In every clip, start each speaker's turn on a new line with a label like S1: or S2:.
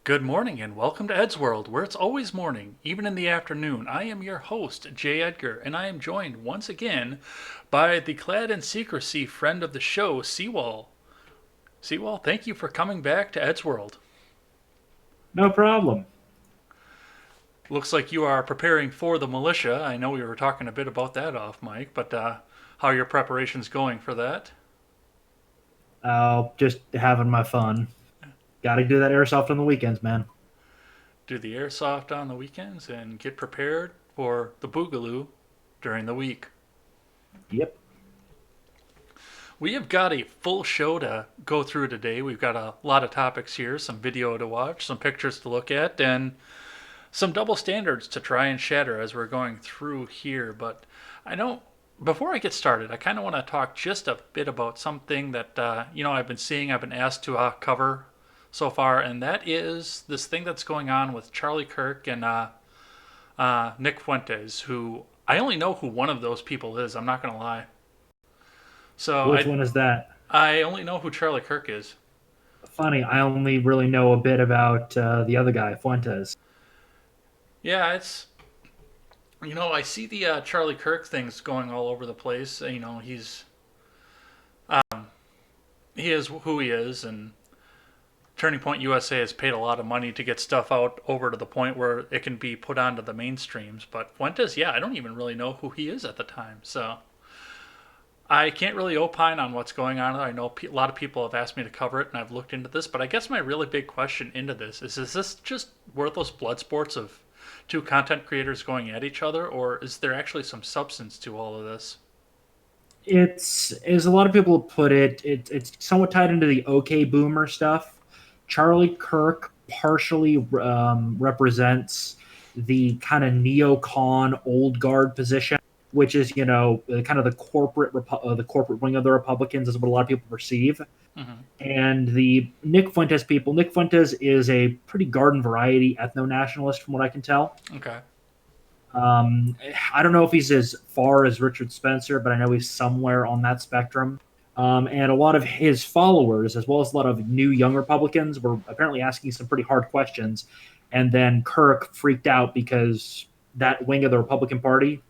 S1: Good morning and welcome to Ed's World, where it's always morning, even in the afternoon. I am your host, Jay Edgar, and I am joined once again by the clad in secrecy friend of the show, CWal. CWal, thank you for coming back to Ed's World.
S2: No problem.
S1: Looks like you are preparing for the militia. I know we were talking a bit about that off mic, but how are your preparations going for that?
S2: Just having my fun. Got to do that airsoft on the weekends, man.
S1: Do the airsoft on the weekends and get prepared for the boogaloo during the week.
S2: Yep.
S1: We have got a full show to go through today. We've got a lot of topics here, some video to watch, some pictures to look at, and some double standards to try and shatter as we're going through here. But I know before I get started, I kind of want to talk just a bit about something that I've been seeing, I've been asked to cover so far, and that is this thing that's going on with Charlie Kirk and Nick Fuentes, who I only know who one of those people is. I'm not going to lie. So
S2: Which
S1: I
S2: one is that?
S1: I only know who Charlie Kirk is.
S2: Funny, I only really know a bit about the other guy, Fuentes.
S1: Yeah, it's I see the Charlie Kirk things going all over the place. He is who he is, and Turning Point USA has paid a lot of money to get stuff out over to the point where it can be put onto the mainstreams. But Fuentes, yeah, I don't even really know who he is at the time, so I can't really opine on what's going on. I know a lot of people have asked me to cover it, and I've looked into this. But I guess my really big question into this is this just worthless blood sports of two content creators going at each other, or is there actually some substance to all of this?
S2: It's, as a lot of people put it, it's somewhat tied into the OK Boomer stuff. Charlie Kirk partially represents the kind of neocon old guard position, which is kind of the corporate wing of the Republicans, is what a lot of people perceive.
S1: Mm-hmm.
S2: And the Nick Fuentes people. Nick Fuentes is a pretty garden variety ethno nationalist, from what I can tell.
S1: Okay.
S2: I don't know if he's as far as Richard Spencer, but I know he's somewhere on that spectrum. And a lot of his followers, as well as a lot of new young Republicans, were apparently asking some pretty hard questions. And then Kirk freaked out because that wing of the Republican Party,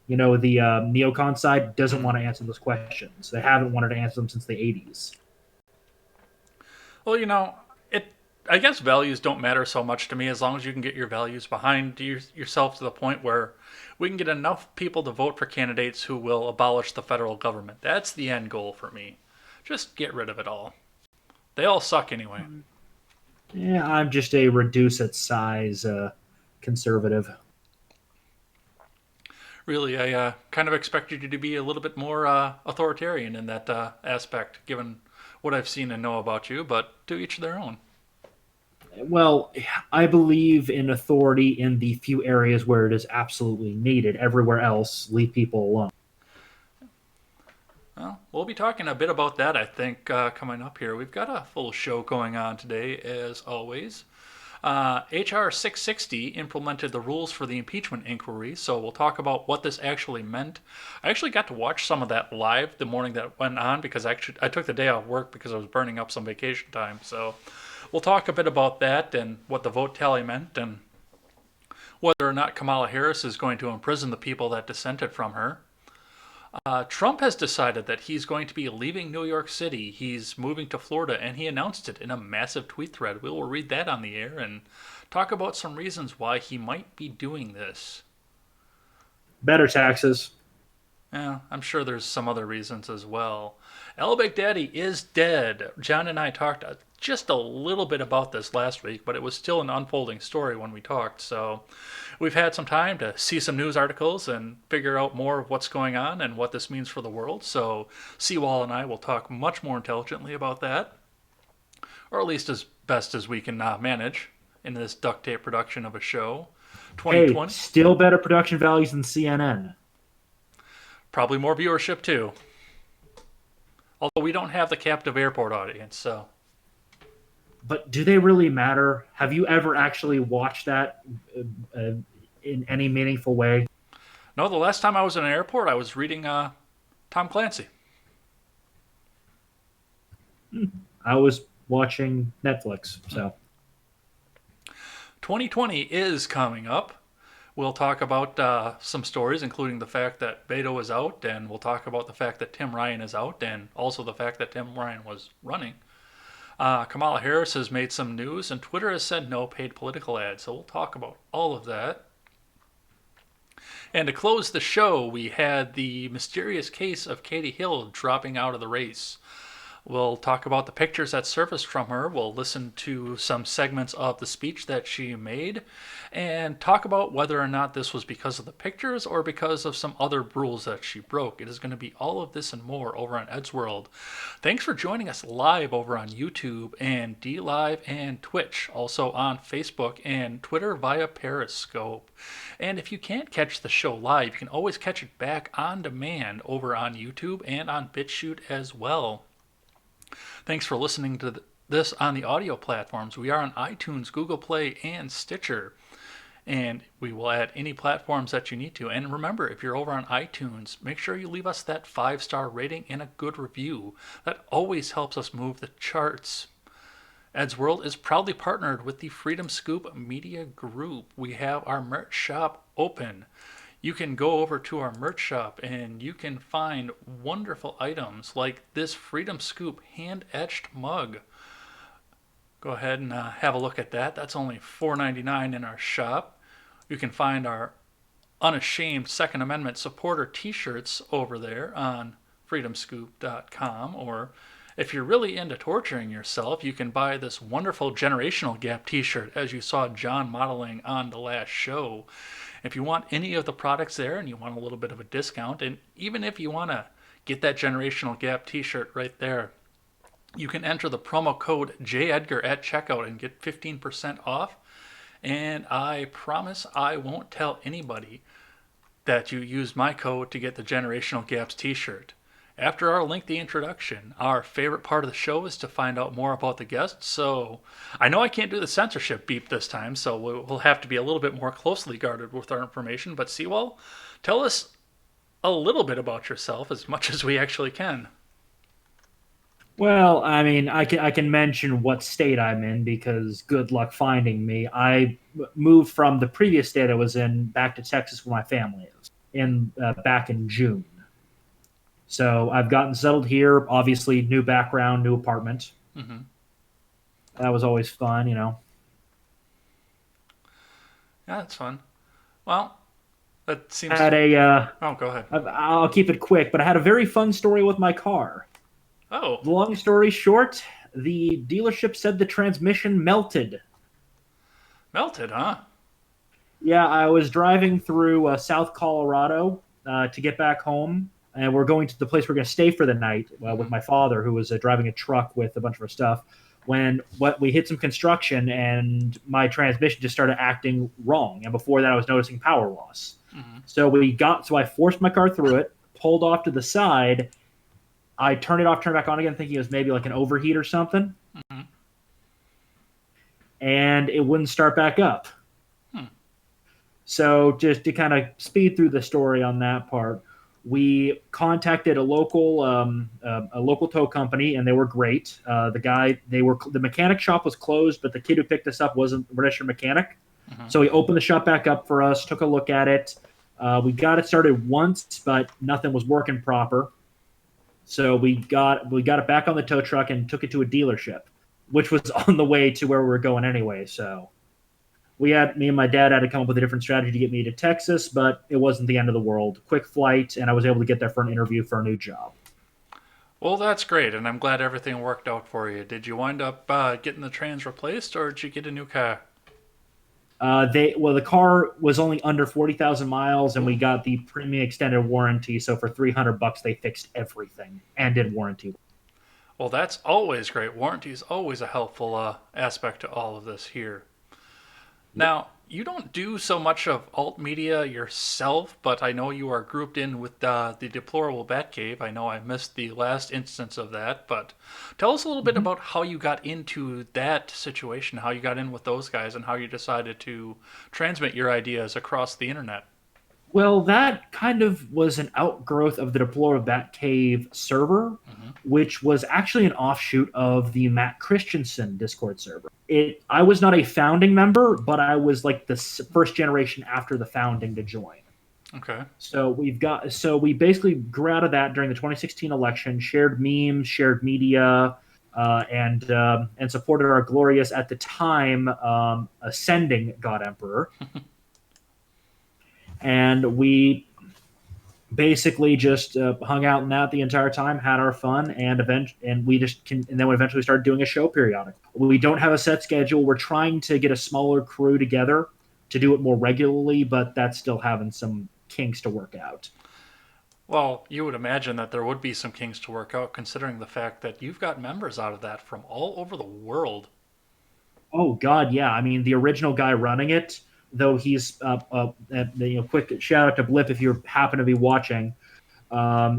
S2: the neocon side, doesn't
S1: Mm-hmm.
S2: want to answer those questions. They haven't wanted to answer them since the 80s.
S1: Well, it. I guess values don't matter so much to me as long as you can get your values behind yourself to the point where we can get enough people to vote for candidates who will abolish the federal government. That's the end goal for me. Just get rid of it all. They all suck anyway.
S2: Yeah, I'm just a reduce its size conservative.
S1: Really, I kind of expected you to be a little bit more authoritarian in that aspect, given what I've seen and know about you, but to each their own.
S2: Well, I believe in authority in the few areas where it is absolutely needed. Everywhere else, leave people alone.
S1: Well, we'll be talking a bit about that, I think, coming up here. We've got a full show going on today, as always. HR 660 implemented the rules for the impeachment inquiry, so we'll talk about what this actually meant. I actually got to watch some of that live the morning that went on because I took the day off work because I was burning up some vacation time. So we'll talk a bit about that and what the vote tally meant and whether or not Kamala Harris is going to imprison the people that dissented from her. Trump has decided that he's going to be leaving New York City. He's moving to Florida, and he announced it in a massive tweet thread. We will read that on the air and talk about some reasons why he might be doing this.
S2: Better taxes.
S1: Yeah, I'm sure there's some other reasons as well. Al-Baghdadi is dead. John and I talked just a little bit about this last week, but it was still an unfolding story when we talked. So we've had some time to see some news articles and figure out more of what's going on and what this means for the world. So CWal and I will talk much more intelligently about that, or at least as best as we can manage in this duct tape production of a show.
S2: Hey,
S1: 2020,
S2: still better production values than CNN.
S1: probably more viewership too. Although we don't have the captive airport audience, so
S2: But do they really matter? Have you ever actually watched that uh, in any meaningful way?
S1: no. The last time I was in an airport, I was reading Tom Clancy.
S2: I was watching Netflix, so
S1: 2020 is coming up. We'll talk about some stories, including the fact that Beto is out, and we'll talk about the fact that Tim Ryan is out, and also the fact that Tim Ryan was running. Kamala Harris has made some news, and Twitter has said no paid political ads. So we'll talk about all of that. And to close the show, we had the mysterious case of Katie Hill dropping out of the race. We'll talk about the pictures that surfaced from her. We'll listen to some segments of the speech that she made and talk about whether or not this was because of the pictures or because of some other rules that she broke. It is going to be all of this and more over on Ed's World. Thanks for joining us live over on YouTube and DLive and Twitch, also on Facebook and Twitter via Periscope. And if you can't catch the show live, you can always catch it back on demand over on YouTube and on BitChute as well. Thanks for listening to this on the audio platforms. We are on iTunes, Google Play, and Stitcher. And we will add any platforms that you need to. And remember, if you're over on iTunes, make sure you leave us that 5-star rating and a good review. That always helps us move the charts. Ed's World is proudly partnered with the Freedom Scoop Media Group. We have our merch shop open. You can go over to our merch shop and you can find wonderful items like this Freedom Scoop hand-etched mug. Go ahead and have a look at that. That's only $4.99 in our shop. You can find our unashamed Second Amendment supporter t-shirts over there on freedomscoop.com. Or if you're really into torturing yourself, you can buy this wonderful Generational Gap t-shirt as you saw John modeling on the last show. If you want any of the products there and you want a little bit of a discount, and even if you want to get that Generational Gap t-shirt right there, you can enter the promo code JEdgar at checkout and get 15% off. And I promise I won't tell anybody that you used my code to get the Generational Gaps t-shirt. After our lengthy introduction, our favorite part of the show is to find out more about the guests. So I know I can't do the censorship beep this time, so we'll have to be a little bit more closely guarded with our information. But CWal, tell us a little bit about yourself, as much as we actually can.
S2: Well, I mean, I can mention what state I'm in because good luck finding me. I moved from the previous state I was in back to Texas where my family is back in June. So I've gotten settled here. Obviously, new background, new apartment.
S1: Mm-hmm.
S2: That was always fun, you know.
S1: Yeah, that's fun. Well, that seems.
S2: Had a.
S1: Oh, go ahead.
S2: I'll keep it quick, but I had a very fun story with my car.
S1: Oh.
S2: Long story short, the dealership said the transmission melted.
S1: Melted, huh?
S2: Yeah, I was driving through South Colorado to get back home. And we're going to the place we're going to stay for the night with my father, who was driving a truck with a bunch of our stuff. When we hit some construction and my transmission just started acting wrong. And before that, I was noticing power loss. Mm-hmm. So I forced my car through it, pulled off to the side. I turned it off, turned it back on again, thinking it was maybe like an overheat or something.
S1: Mm-hmm.
S2: And it wouldn't start back up. So just to kind of speed through the story on that part, we contacted a local tow company, and they were great. The mechanic shop was closed, but the kid who picked us up wasn't a registered mechanic. Mm-hmm. So he opened the shop back up for us, took a look at it. We got it started once, but nothing was working proper. So we got it back on the tow truck and took it to a dealership, which was on the way to where we were going anyway. So me and my dad had to come up with a different strategy to get me to Texas, but it wasn't the end of the world. Quick flight, and I was able to get there for an interview for a new job.
S1: Well, that's great, and I'm glad everything worked out for you. Did you wind up getting the trans replaced, or did you get a new car?
S2: The car was only under 40,000 miles, and we got the premium extended warranty. So for $300, they fixed everything and did warranty.
S1: Well, that's always great. Warranty is always a helpful aspect to all of this here. Now, you don't do so much of alt media yourself, but I know you are grouped in with the Deplorable Batcave. I know I missed the last instance of that, but tell us a little bit about how you got into that situation, how you got in with those guys, and how you decided to transmit your ideas across the internet.
S2: Well, that kind of was an outgrowth of the Deplorable Batcave server,
S1: Hmm.
S2: which was actually an offshoot of the Matt Christensen Discord server. I was not a founding member, but I was like the first generation after the founding to join.
S1: Okay.
S2: So we basically grew out of that during the 2016 election, shared memes, shared media, and supported our glorious at the time ascending God Emperor. And we basically just hung out in that the entire time, had our fun, and then we eventually started doing a show periodic. We don't have a set schedule. We're trying to get a smaller crew together to do it more regularly, but that's still having some kinks to work out.
S1: Well, you would imagine that there would be some kinks to work out, considering the fact that you've got members out of that from all over the world.
S2: Oh God, yeah. I mean, the original guy running it, though he's quick shout out to Blip if you happen to be watching.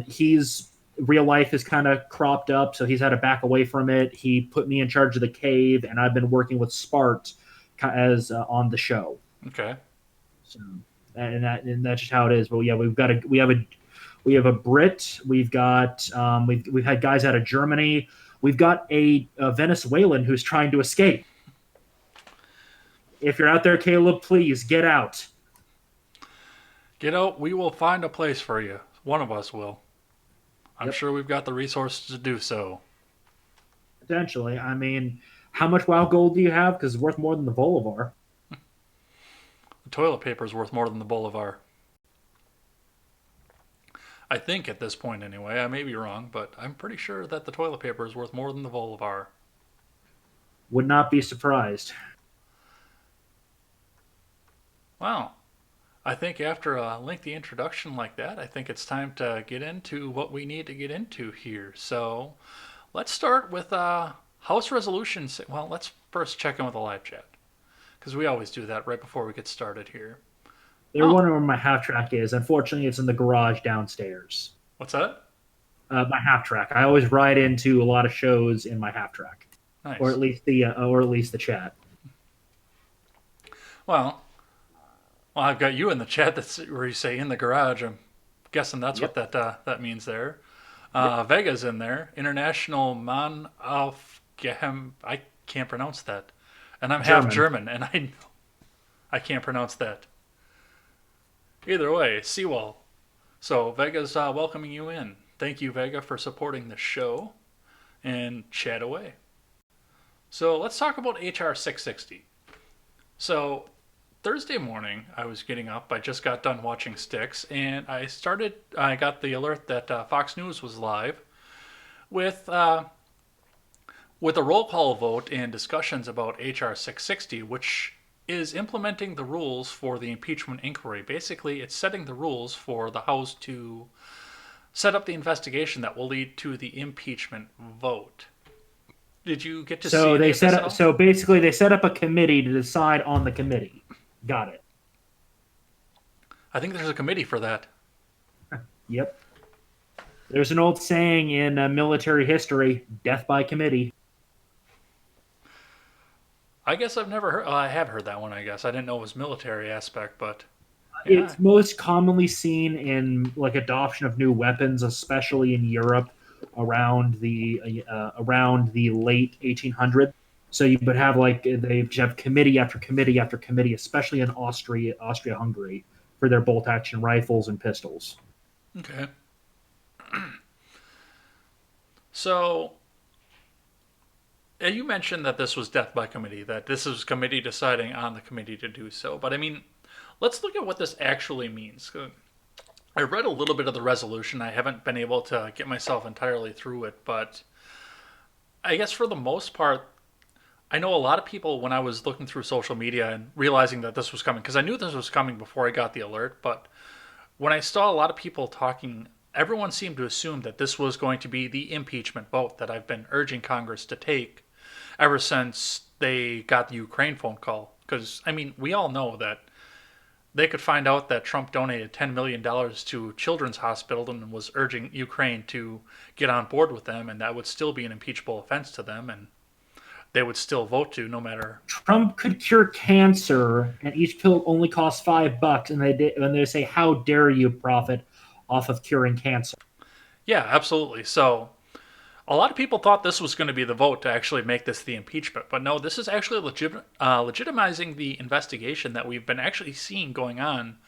S2: He's real life is kind of cropped up, so he's had to back away from it. He put me in charge of the cave, and I've been working with Spart as on the show.
S1: Okay.
S2: So, and that's just how it is. But yeah, we have a Brit. We've had guys out of Germany. We've got a Venezuelan who's trying to escape. If you're out there, Caleb, please get out.
S1: Get out. We will find a place for you. One of us will. I'm
S2: Yep,
S1: sure we've got the resources to do so.
S2: potentially. I mean, how much WoW gold do you have? Because it's worth more than the Bolivar.
S1: The toilet paper is worth more than the Bolivar. I think at this point, anyway. I may be wrong, but I'm pretty sure that the toilet paper is worth more than the Bolivar.
S2: Would not be surprised.
S1: Well, I think after a lengthy introduction like that, I think it's time to get into what we need to get into here. So let's start with House Resolution. Well, let's first check in with the live chat because we always do that right before we get started here.
S2: They're
S1: Oh,
S2: wondering where my half track is. Unfortunately, it's in the garage downstairs.
S1: what's that?
S2: My half track. I always ride into a lot of shows in my half track,
S1: Nice.
S2: or at least the chat.
S1: Well, I've got you in the chat that's where you say in the garage. I'm guessing that's what
S2: Yep.
S1: that means there.
S2: Yep.
S1: Vega's in there. International Man auf Gehem. I can't pronounce that, and I'm half
S2: German.
S1: German, and I can't pronounce that. Either way, CWal. So Vega's welcoming you in. Thank you, Vega, for supporting the show, and chat away. So let's talk about HR 660. So Thursday morning, I was getting up. I just got done watching Sticks, and I got the alert that Fox News was live with a roll call vote and discussions about HR 660, which is implementing the rules for the impeachment inquiry. Basically, it's setting the rules for the House to set up the investigation that will lead to the impeachment vote. Did you get to see
S2: So
S1: any
S2: they
S1: of this
S2: set
S1: at
S2: up.
S1: all?
S2: So basically, they set up a committee to decide on the committee. Got it.
S1: I think there's a committee for that.
S2: Yep. There's an old saying in military history: "Death by committee."
S1: I guess I've never heard. I have heard that one. I guess I didn't know it was military aspect, but yeah.
S2: It's most commonly seen in like adoption of new weapons, especially in Europe around the late 1800s. So you would have like they have committee after committee after committee, especially in Austria-Hungary, for their bolt-action rifles and pistols.
S1: Okay. So you mentioned that this was death by committee, that this is committee deciding on the committee to do so. But I mean, let's look at what this actually means. I read a little bit of the resolution. I haven't been able to get myself entirely through it, but I guess for the most part, I know a lot of people when I was looking through social media and realizing that this was coming, because I knew this was coming before I got the alert, but when I saw a lot of people talking, everyone seemed to assume that this was going to be the impeachment vote that I've been urging Congress to take ever since they got the Ukraine phone call. Because, I mean, we all know that they could find out that Trump donated $10 million to Children's Hospital and was urging Ukraine to get on board with them, and that would still be an impeachable offense to them. And they would still vote to no matter.
S2: Trump could cure cancer, and each pill only costs $5, and they say, "How dare you profit off of curing cancer?"
S1: Yeah, absolutely. So a lot of people thought this was going to be the vote to actually make this the impeachment, but no, this is actually legitimizing the investigation that we've been actually seeing going on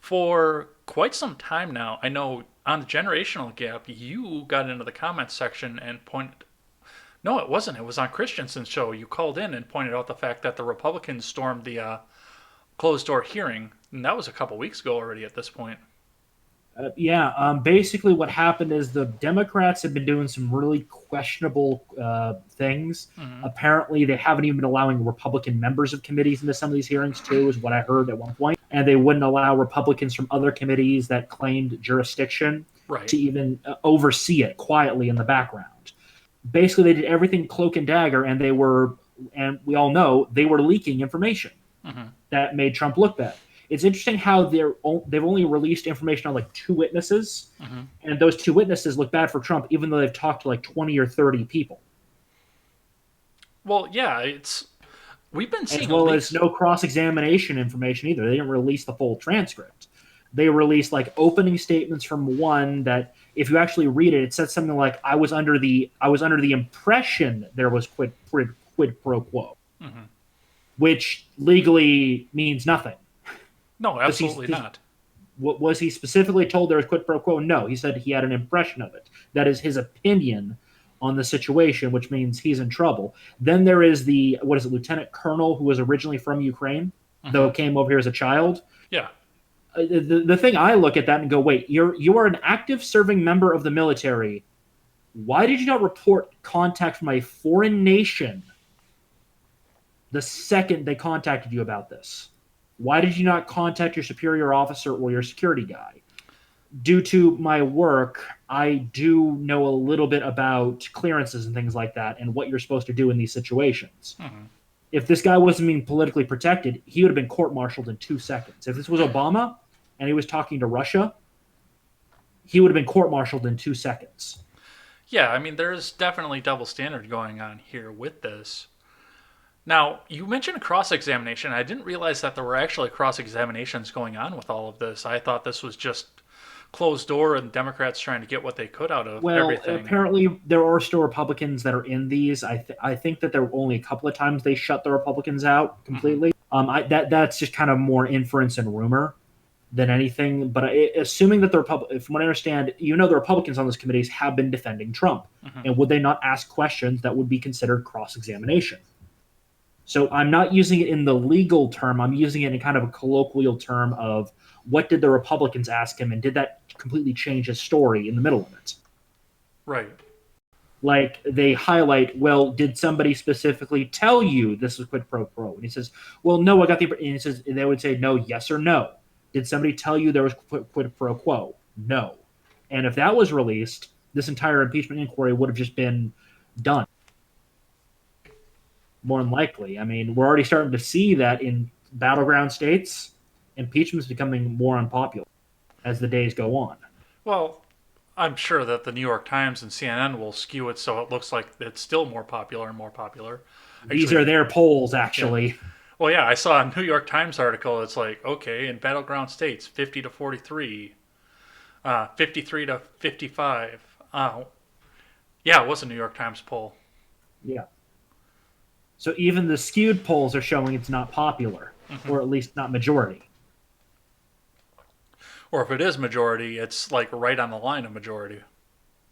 S1: for quite some time now. I know on the generational gap, you got into the comments section and pointed. No, it wasn't. It was on Christensen's show. You called in and pointed out the fact that the Republicans stormed the closed door hearing, and that was a couple weeks ago already at this point.
S2: Basically, what happened is the Democrats have been doing some really questionable things.
S1: Mm-hmm.
S2: Apparently, they haven't even been allowing Republican members of committees into some of these hearings, too, is what I heard at one point. And they wouldn't allow Republicans from other committees that claimed jurisdiction
S1: Right.
S2: to even oversee it quietly in the background. Basically, they did everything cloak and dagger, and and we all know, they were leaking information
S1: Mm-hmm.
S2: that made Trump look bad. It's interesting how they've only released information on like 2 witnesses,
S1: Mm-hmm.
S2: and those 2 witnesses look bad for Trump, even though they've talked to like 20 or 30 people,
S1: Well, yeah, we've been
S2: as
S1: seeing
S2: well
S1: leaks.
S2: as no cross-examination information either. They didn't release the full transcript. They released like opening statements from one that, if you actually read it, it said something like, "I was under the impression there was quid pro quo,"
S1: Mm-hmm.
S2: which legally means nothing.
S1: No, absolutely not.
S2: Was he specifically told there was quid pro quo? No, he said he had an impression of it. That is his opinion on the situation, which means he's in trouble. Then there is the lieutenant colonel who was originally from Ukraine, though came over here as a child.
S1: Yeah.
S2: The thing I look at that and go, wait, you are an active serving member of the military. Why did you not report contact from a foreign nation the second they contacted you about this? Why did you not contact your superior officer or your security guy? Due to my work, I do know a little bit about clearances and things like that and what you're supposed to do in these situations.
S1: Mm-hmm.
S2: If this guy wasn't being politically protected, he would have been court-martialed in 2 seconds. If this was Obama and he was talking to Russia, he would have been court-martialed in 2 seconds.
S1: Yeah, I mean, there's definitely double standard going on here with this. Now, you mentioned cross-examination. I didn't realize that there were actually cross-examinations going on with all of this. I thought this was just closed door and Democrats trying to get what they could out of everything.
S2: Apparently there are still Republicans that are in these. I think that there were only a couple of times they shut the Republicans out completely. That's just kind of more inference and rumor than anything. But assuming that from what I understand, the Republicans on those committees have been defending Trump, and would they not ask questions that would be considered cross-examination? So I'm not using it in the legal term. I'm using it in kind of a colloquial term of, what did the Republicans ask him, and did that completely change his story in the middle of it?
S1: Right.
S2: Like, they highlight, well, did somebody specifically tell you this was quid pro quo? And he says, well, no, I got the... And they would say, no, yes or no. Did somebody tell you there was quid pro quo? No. And if that was released, this entire impeachment inquiry would have just been done. More than likely. I mean, we're already starting to see that in battleground states, impeachment is becoming more unpopular as the days go on.
S1: Well, I'm sure that the New York Times and CNN will skew it so it looks like it's still more popular and more popular.
S2: These are their polls, actually.
S1: Yeah. Well, yeah, I saw a New York Times article. It's like, okay, in battleground states, 50 to 43, 53 to 55. Yeah, it was a New York Times poll.
S2: Yeah. So even the skewed polls are showing it's not popular, or at least not majority.
S1: Or if it is majority, it's like right on the line of majority.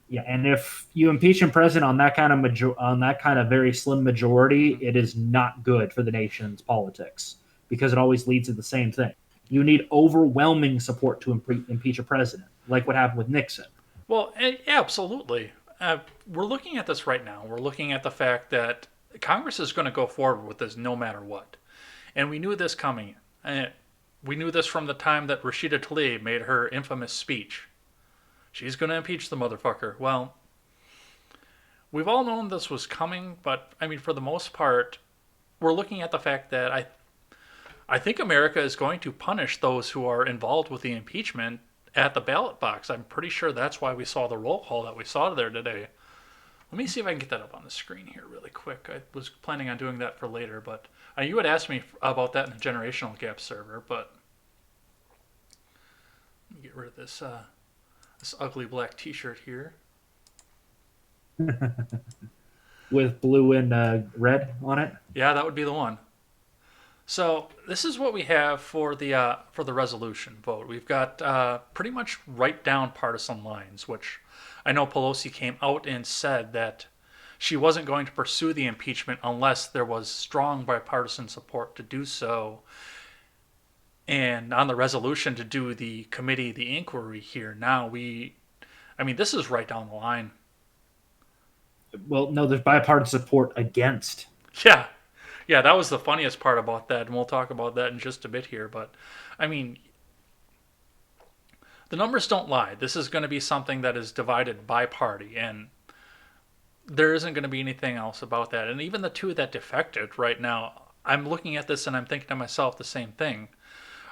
S2: Yeah, and if you impeach a president on that kind of very slim majority, it is not good for the nation's politics, because it always leads to the same thing. You need overwhelming support to impeach a president, like what happened with Nixon.
S1: Well, absolutely. We're looking at this right now. We're looking at the fact that Congress is going to go forward with this no matter what. And we knew this coming. We knew this from the time that Rashida Tlaib made her infamous speech. She's going to impeach the motherfucker. Well, we've all known this was coming, but I mean, for the most part, we're looking at the fact that I think America is going to punish those who are involved with the impeachment at the ballot box. I'm pretty sure that's why we saw the roll call that we saw there today. Let me see if I can get that up on the screen here really quick. I was planning on doing that for later, but you had asked me about that in the generational gap server, but let me get rid of this ugly black T-shirt here.
S2: With blue and red on it.
S1: Yeah, that would be the one. So this is what we have for the resolution vote. We've got pretty much right down partisan lines, which I know Pelosi came out and said that she wasn't going to pursue the impeachment unless there was strong bipartisan support to do so. And on the resolution to do the committee, the inquiry here, this is right down the line.
S2: Well, no, there's bipartisan support against.
S1: Yeah. Yeah, that was the funniest part about that, and we'll talk about that in just a bit here. But, I mean, the numbers don't lie. This is going to be something that is divided by party, and there isn't going to be anything else about that. And even the two that defected right now, I'm looking at this and I'm thinking to myself the same thing.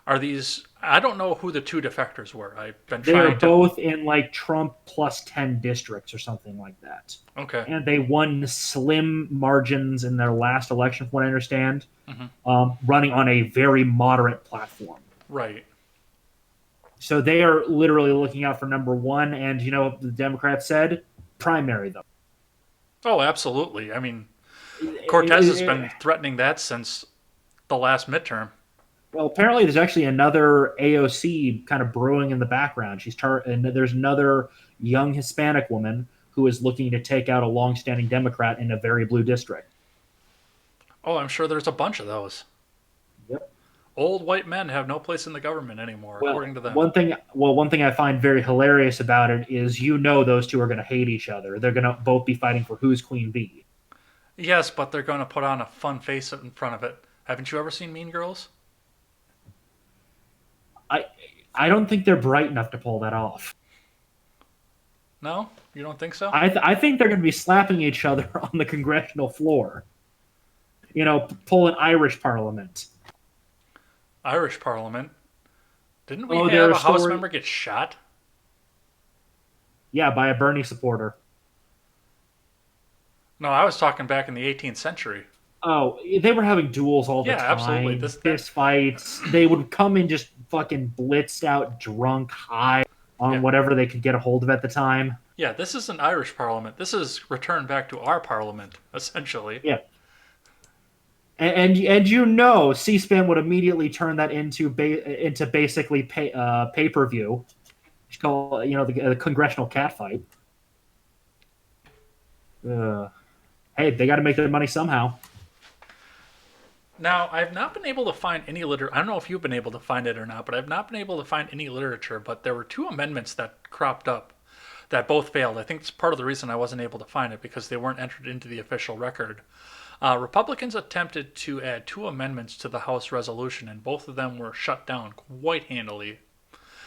S1: Are these? I don't know who the two defectors were. I've been
S2: They
S1: trying
S2: are
S1: to.
S2: both in like Trump plus 10 districts or something like that.
S1: Okay.
S2: And they won slim margins in their last election, from what I understand, running on a very moderate platform.
S1: Right.
S2: So they are literally looking out for number one. And you know what the Democrats said? Primary them.
S1: Oh, absolutely. I mean, Cortez has been threatening that since the last midterm.
S2: Well, apparently there's actually another AOC kind of brewing in the background. And there's another young Hispanic woman who is looking to take out a longstanding Democrat in a very blue district.
S1: Oh, I'm sure there's a bunch of those.
S2: Yep.
S1: Old white men have no place in the government anymore, according to them.
S2: One thing I find very hilarious about it is those two are going to hate each other. They're going to both be fighting for who's queen bee.
S1: Yes, but they're going to put on a fun face in front of it. Haven't you ever seen Mean Girls?
S2: I don't think they're bright enough to pull that off.
S1: No? You don't think so?
S2: I think they're going to be slapping each other on the congressional floor. Pull an Irish parliament.
S1: Irish Parliament? Didn't we have a House member get shot?
S2: Yeah, by a Bernie supporter.
S1: No, I was talking back in the 18th century.
S2: Oh, they were having duels all the time.
S1: Yeah, absolutely.
S2: Fist fights. They would come in just fucking blitzed out, drunk, high on whatever they could get a hold of at the time.
S1: Yeah, this is an Irish Parliament. This is returned back to our Parliament, essentially.
S2: Yeah. And C-SPAN would immediately turn that into basically pay-per-view. It's called the congressional catfight. Hey, they got to make their money somehow.
S1: Now, I've not been able to find any literature. I don't know if you've been able to find it or not, but I've not been able to find any literature. But there were two amendments that cropped up that both failed. I think it's part of the reason I wasn't able to find it, because they weren't entered into the official record. Republicans attempted to add two amendments to the House resolution, and both of them were shut down quite handily.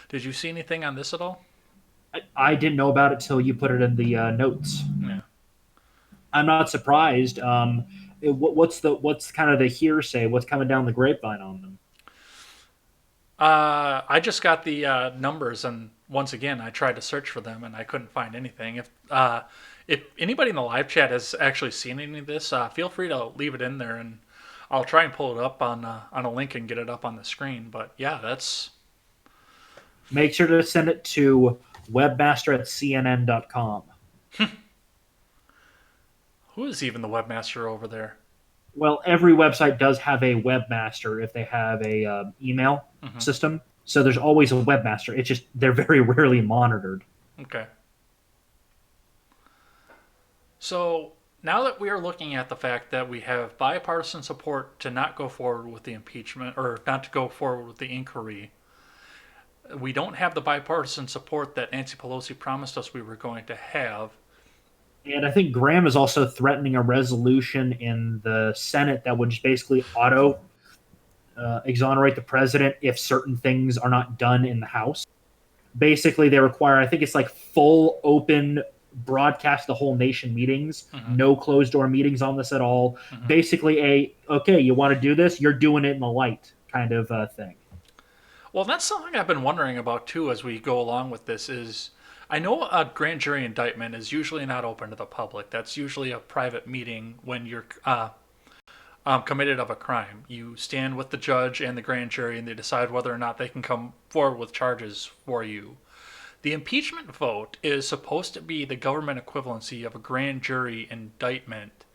S1: Did you see anything on this at all?
S2: I didn't know about it till you put it in the notes.
S1: Yeah.
S2: I'm not surprised. What's kind of the hearsay? What's coming down the grapevine on them?
S1: I just got the numbers, and once again, I tried to search for them, and I couldn't find anything. If anybody in the live chat has actually seen any of this, feel free to leave it in there, and I'll try and pull it up on a link and get it up on the screen. But yeah, that's.
S2: Make sure to send it to webmaster@cnn.com.
S1: Who is even the webmaster over there?
S2: Well, every website does have a webmaster if they have a email system. So there's always a webmaster. It's just they're very rarely monitored.
S1: Okay. So now that we are looking at the fact that we have bipartisan support to not go forward with the impeachment, or not to go forward with the inquiry, we don't have the bipartisan support that Nancy Pelosi promised us we were going to have.
S2: And I think Graham is also threatening a resolution in the Senate that would just basically exonerate the president if certain things are not done in the House. Basically, they require, I think it's like full open broadcast the whole nation meetings, no closed door meetings on this at all. Basically okay, you want to do this, you're doing it in the light kind of thing.
S1: Well, that's something I've been wondering about too as we go along with this is, I know a grand jury indictment is usually not open to the public. That's usually a private meeting when you're committed of a crime. You stand with the judge and the grand jury, and they decide whether or not they can come forward with charges for you. The impeachment vote is supposed to be the government equivalency of a grand jury indictment,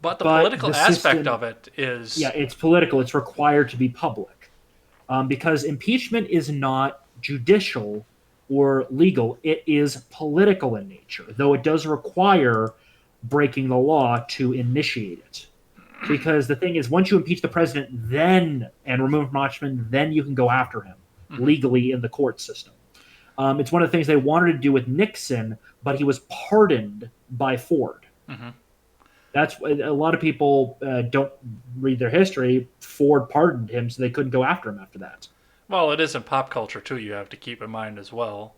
S1: but the
S2: But
S1: political
S2: the
S1: aspect
S2: system,
S1: of it
S2: yeah,
S1: is.
S2: it's political. It's required to be public because impeachment is not judicial or legal. It is political in nature, though it does require breaking the law to initiate it. Because the thing is, once you impeach the president, then and remove him from office, then you can go after him
S1: Mhm,
S2: legally in the court system. It's one of the things they wanted to do with Nixon, but he was pardoned by Ford.
S1: mhm.
S2: That's a lot of people don't read their history. Ford pardoned him, so they couldn't go after him after that.
S1: Well, it is in pop culture too. You have to keep in mind as well.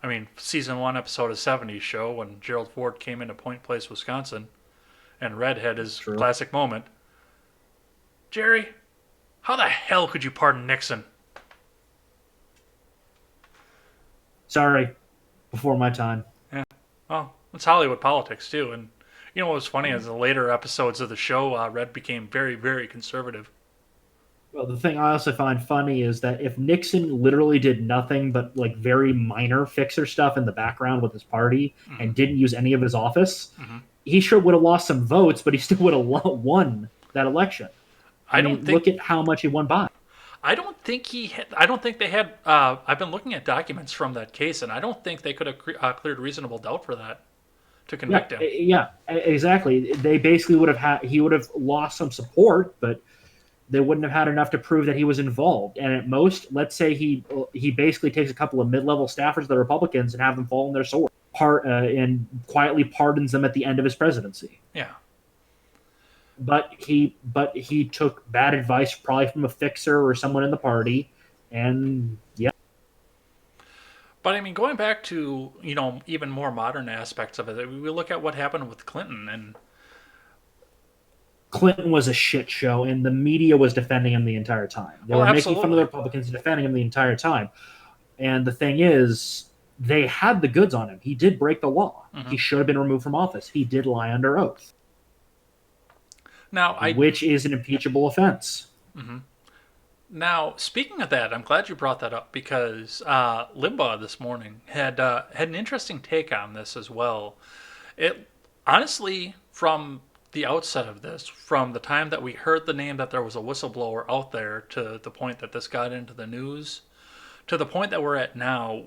S1: I mean, season one, episode of '70s show when Gerald Ford came into Point Place, Wisconsin, and Redhead
S2: That's
S1: is
S2: true.
S1: classic moment. Jerry, how the hell could you pardon Nixon?
S2: Sorry, before my time.
S1: Yeah, well, it's Hollywood politics too. And you know what was funny is the later episodes of the show, Red became very, very conservative.
S2: Well, the thing I also find funny is that if Nixon literally did nothing but like very minor fixer stuff in the background with his party
S1: Hmm.
S2: and didn't use any of his office,
S1: Hmm.
S2: he sure would have lost some votes, but he still would have won that election. I
S1: I don't
S2: mean,
S1: think
S2: look at how much he won by.
S1: I don't think he. I don't think they had. I've been looking at documents from that case, and I don't think they could have cleared reasonable doubt for that to
S2: Yeah,
S1: convict him.
S2: exactly. They basically would have had he would have lost some support, but they wouldn't have had enough to prove that he was involved. And at most, let's say he basically takes a couple of mid-level staffers, the Republicans, and have them fall on their sword, and quietly pardons them at the end of his presidency.
S1: Yeah,
S2: But he took bad advice probably from a fixer or someone in the party, and yeah,
S1: but I mean, going back to even more modern aspects of it, we look at what happened with Clinton, and
S2: Clinton was a shit show, and the media was defending him the entire time. They
S1: well,
S2: were making fun of the
S1: absolutely.
S2: Republicans and defending him the entire time. And the thing is, they had the goods on him. He did break the law.
S1: Hmm.
S2: He should have been removed from office. He did lie under oath,
S1: Now I.
S2: which is an impeachable offense.
S1: Mhm. Now, speaking of that, I'm glad you brought that up because Limbaugh this morning had an interesting take on this as well. It honestly, from the outset of this, from the time that we heard the name that there was a whistleblower out there to the point that this got into the news, to the point that we're at now,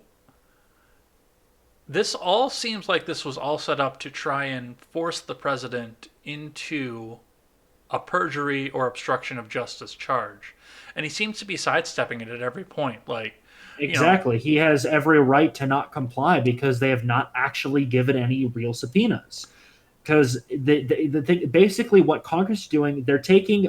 S1: this all seems like this was all set up to try and force the president into a perjury or obstruction of justice charge. And he seems to be sidestepping it at every point. Like, you know,
S2: Exactly. He has every right to not comply because they have not actually given any real subpoenas. Because the thing, basically, what Congress is doing, they're taking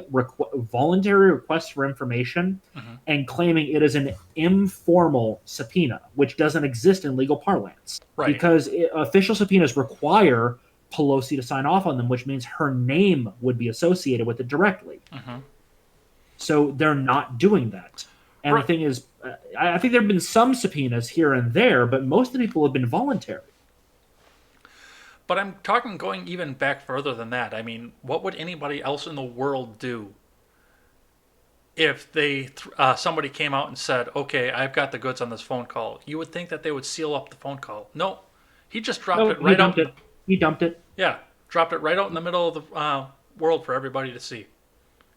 S2: voluntary requests for information
S1: mhm,
S2: and claiming it is an informal subpoena, which doesn't exist in legal parlance.
S1: right.
S2: Because official subpoenas require Pelosi to sign off on them, which means her name would be associated with it directly.
S1: Hmm.
S2: So they're not doing that. And the
S1: Right.
S2: thing is, I think there have been some subpoenas here and there, but most of the people have been voluntary.
S1: But I'm talking going even back further than that. I mean, what would anybody else in the world do if somebody came out and said, "Okay, I've got the goods on this phone call"? You would think that they would seal up the phone call. No, he just dropped
S2: No,
S1: it
S2: he
S1: right
S2: dumped
S1: out.
S2: it. He dumped it
S1: Yeah, dropped it right out in the middle of the world for everybody to see.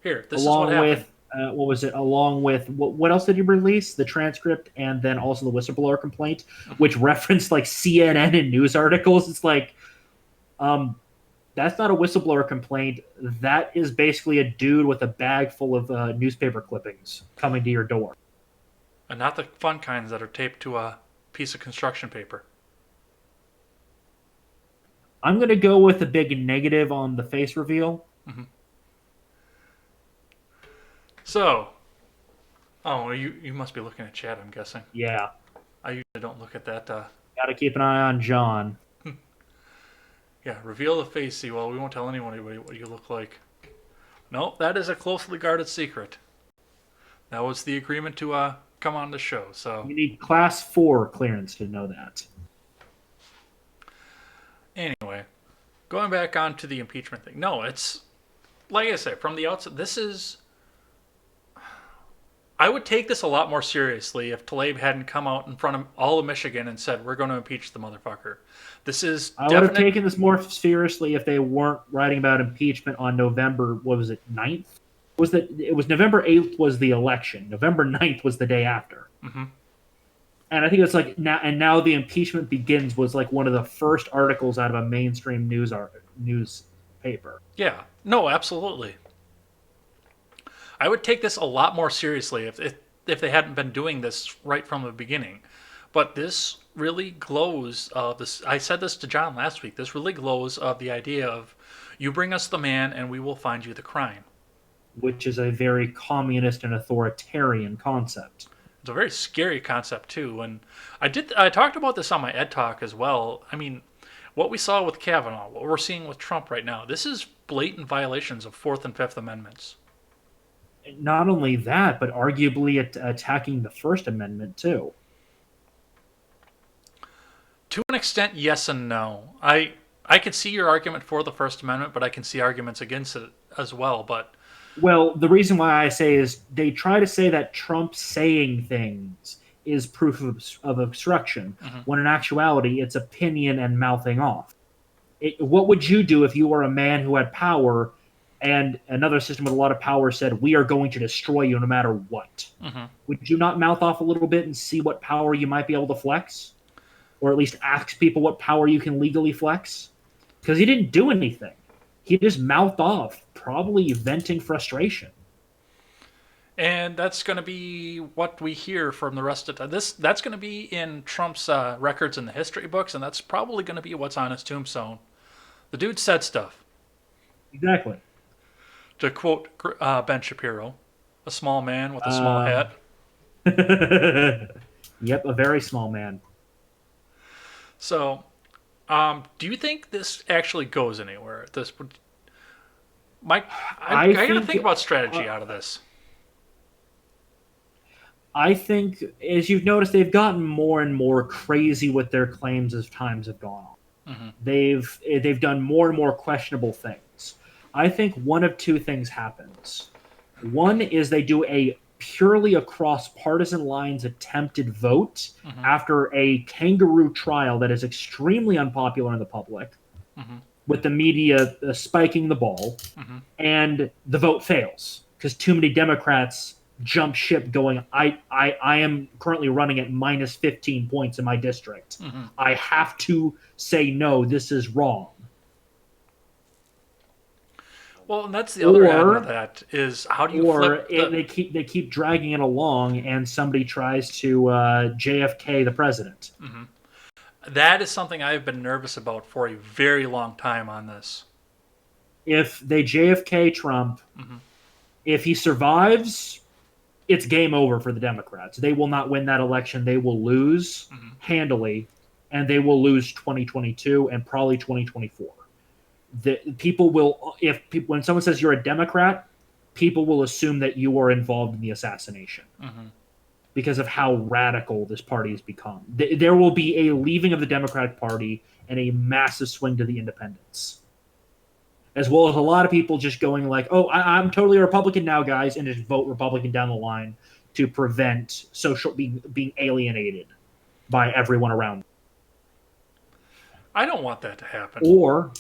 S1: Here, this is what
S2: along
S1: happened.
S2: with what was it? Along with what else did he release? The transcript and then also the whistleblower complaint,
S1: Hmm.
S2: which referenced like CNN and news articles. It's like, um, that's not a whistleblower complaint. That is basically a dude with a bag full of newspaper clippings coming to your door.
S1: And not the fun kinds that are taped to a piece of construction paper.
S2: I'm gonna go with a big negative on the face reveal.
S1: Hmm. So, oh, you must be looking at chat. I'm guessing.
S2: Yeah,
S1: I usually don't look at that.
S2: got to keep an eye on John.
S1: Yeah, reveal the face. See, well, we won't tell anyone what you look like. No, that is a closely guarded secret. That was the agreement to come on the show. So
S2: You need class 4 clearance to know that.
S1: Going back onto the impeachment thing. No, it's like I said from the outset. This is. I would take this a lot more seriously if Tlaib hadn't come out in front of all of Michigan and said, we're going to impeach the motherfucker. This is
S2: I would have
S1: definite.
S2: taken this more seriously if they weren't writing about impeachment on November, what was it, 9th? It was November 8th was the election. November 9th was the day after.
S1: Mm-hmm.
S2: And I think it's like now the impeachment begins was like one of the first articles out of a mainstream newspaper.
S1: Yeah. No, absolutely. I would take this a lot more seriously if they hadn't been doing this right from the beginning. But this really glows of this. I said this to John last week. This really glows of the idea of you bring us the man and we will find you the crime.
S2: Which is a very communist and authoritarian concept.
S1: It's a very scary concept too. And I talked about this on my Ed Talk as well. I mean, what we saw with Kavanaugh, what we're seeing with Trump right now, this is blatant violations of Fourth and Fifth Amendments.
S2: Not only that, but arguably attacking the First Amendment too.
S1: To an extent, yes and no. I could see your argument for the First Amendment, but I can see arguments against it as well. But
S2: Well, the reason why I say is they try to say that Trump saying things is proof of obstruction, when in actuality it's opinion and mouthing off. What would you do if you were a man who had power and another system with a lot of power said, we are going to destroy you no matter what? Would you not mouth off a little bit and see what power you might be able to flex? Or at least ask people what power you can legally flex? Because he didn't do anything. He just mouthed off, probably venting frustration.
S1: and that's going to be what we hear from the rest of this. That's going to be in Trump's records in the history books, and that's probably going to be what's on his tombstone. The dude said stuff.
S2: Exactly.
S1: To quote Ben Shapiro, a small man with a small hat.
S2: Yep, a very small man.
S1: So, do you think this actually goes anywhere? This would, Mike, I got to think about strategy out of this.
S2: I think, as you've noticed, they've gotten more and more crazy with their claims as times have gone on. They've done more and more questionable things. I think one of two things happens. One is they do a purely across partisan lines attempted vote after a kangaroo trial that is extremely unpopular in the public, with the media spiking the ball, and the vote fails because too many Democrats jump ship going, I am currently running at minus 15 points in my district. I have to say no, this is wrong.
S1: Well, and that's the other end of that is how do you flip
S2: they keep dragging it along, and somebody tries to JFK the president.
S1: That is something I've been nervous about for a very long time on this.
S2: If they JFK Trump, if he survives, it's game over for the Democrats. They will not win that election. They will lose handily, and they will lose 2022 and probably 2024. When someone says you're a Democrat, people will assume that you are involved in the assassination because of how radical this party has become. There will be a leaving of the Democratic Party and a massive swing to the independents, as well as a lot of people just going like, "Oh, I'm totally a Republican now, guys," and just vote Republican down the line to prevent being alienated by everyone around.
S1: I don't want that to happen.
S2: Or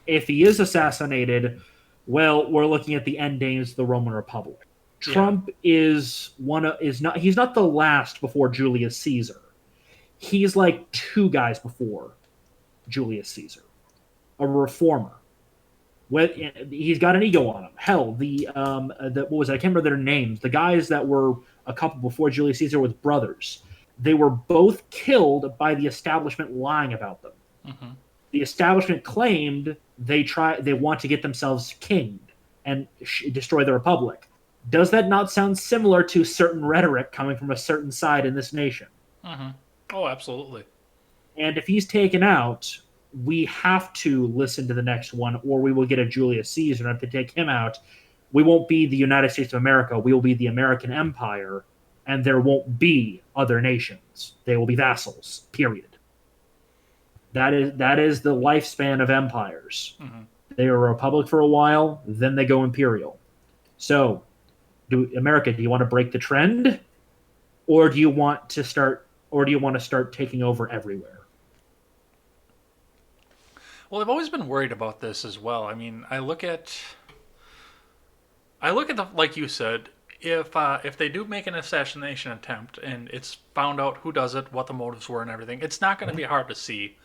S2: if he is assassinated, well, we're looking at the end days of the Roman Republic. Trump he's not the last before Julius Caesar. He's like two guys before Julius Caesar, a reformer. He's got an ego on him. Hell, what was it? I can't remember their names. The guys that were a couple before Julius Caesar with brothers. They were both killed by the establishment lying about them. The establishment claimed they want to get themselves kinged and destroy the republic. Does that not sound similar to certain rhetoric coming from a certain side in this nation?
S1: Oh, absolutely.
S2: And if he's taken out, we have to listen to the next one, or we will get a Julius Caesar. And if they take him out, we won't be the United States of America. We will be the American Empire, and there won't be other nations. They will be vassals, period. That is the lifespan of empires.
S1: Hmm.
S2: They are a republic for a while, then they go imperial. So, America, do you want to break the trend, or do you want to start taking over everywhere?
S1: Well, I've always been worried about this as well. I mean, I look at the like you said, if they do make an assassination attempt and it's found out who does it, what the motives were, and everything, it's not going to be hard to see.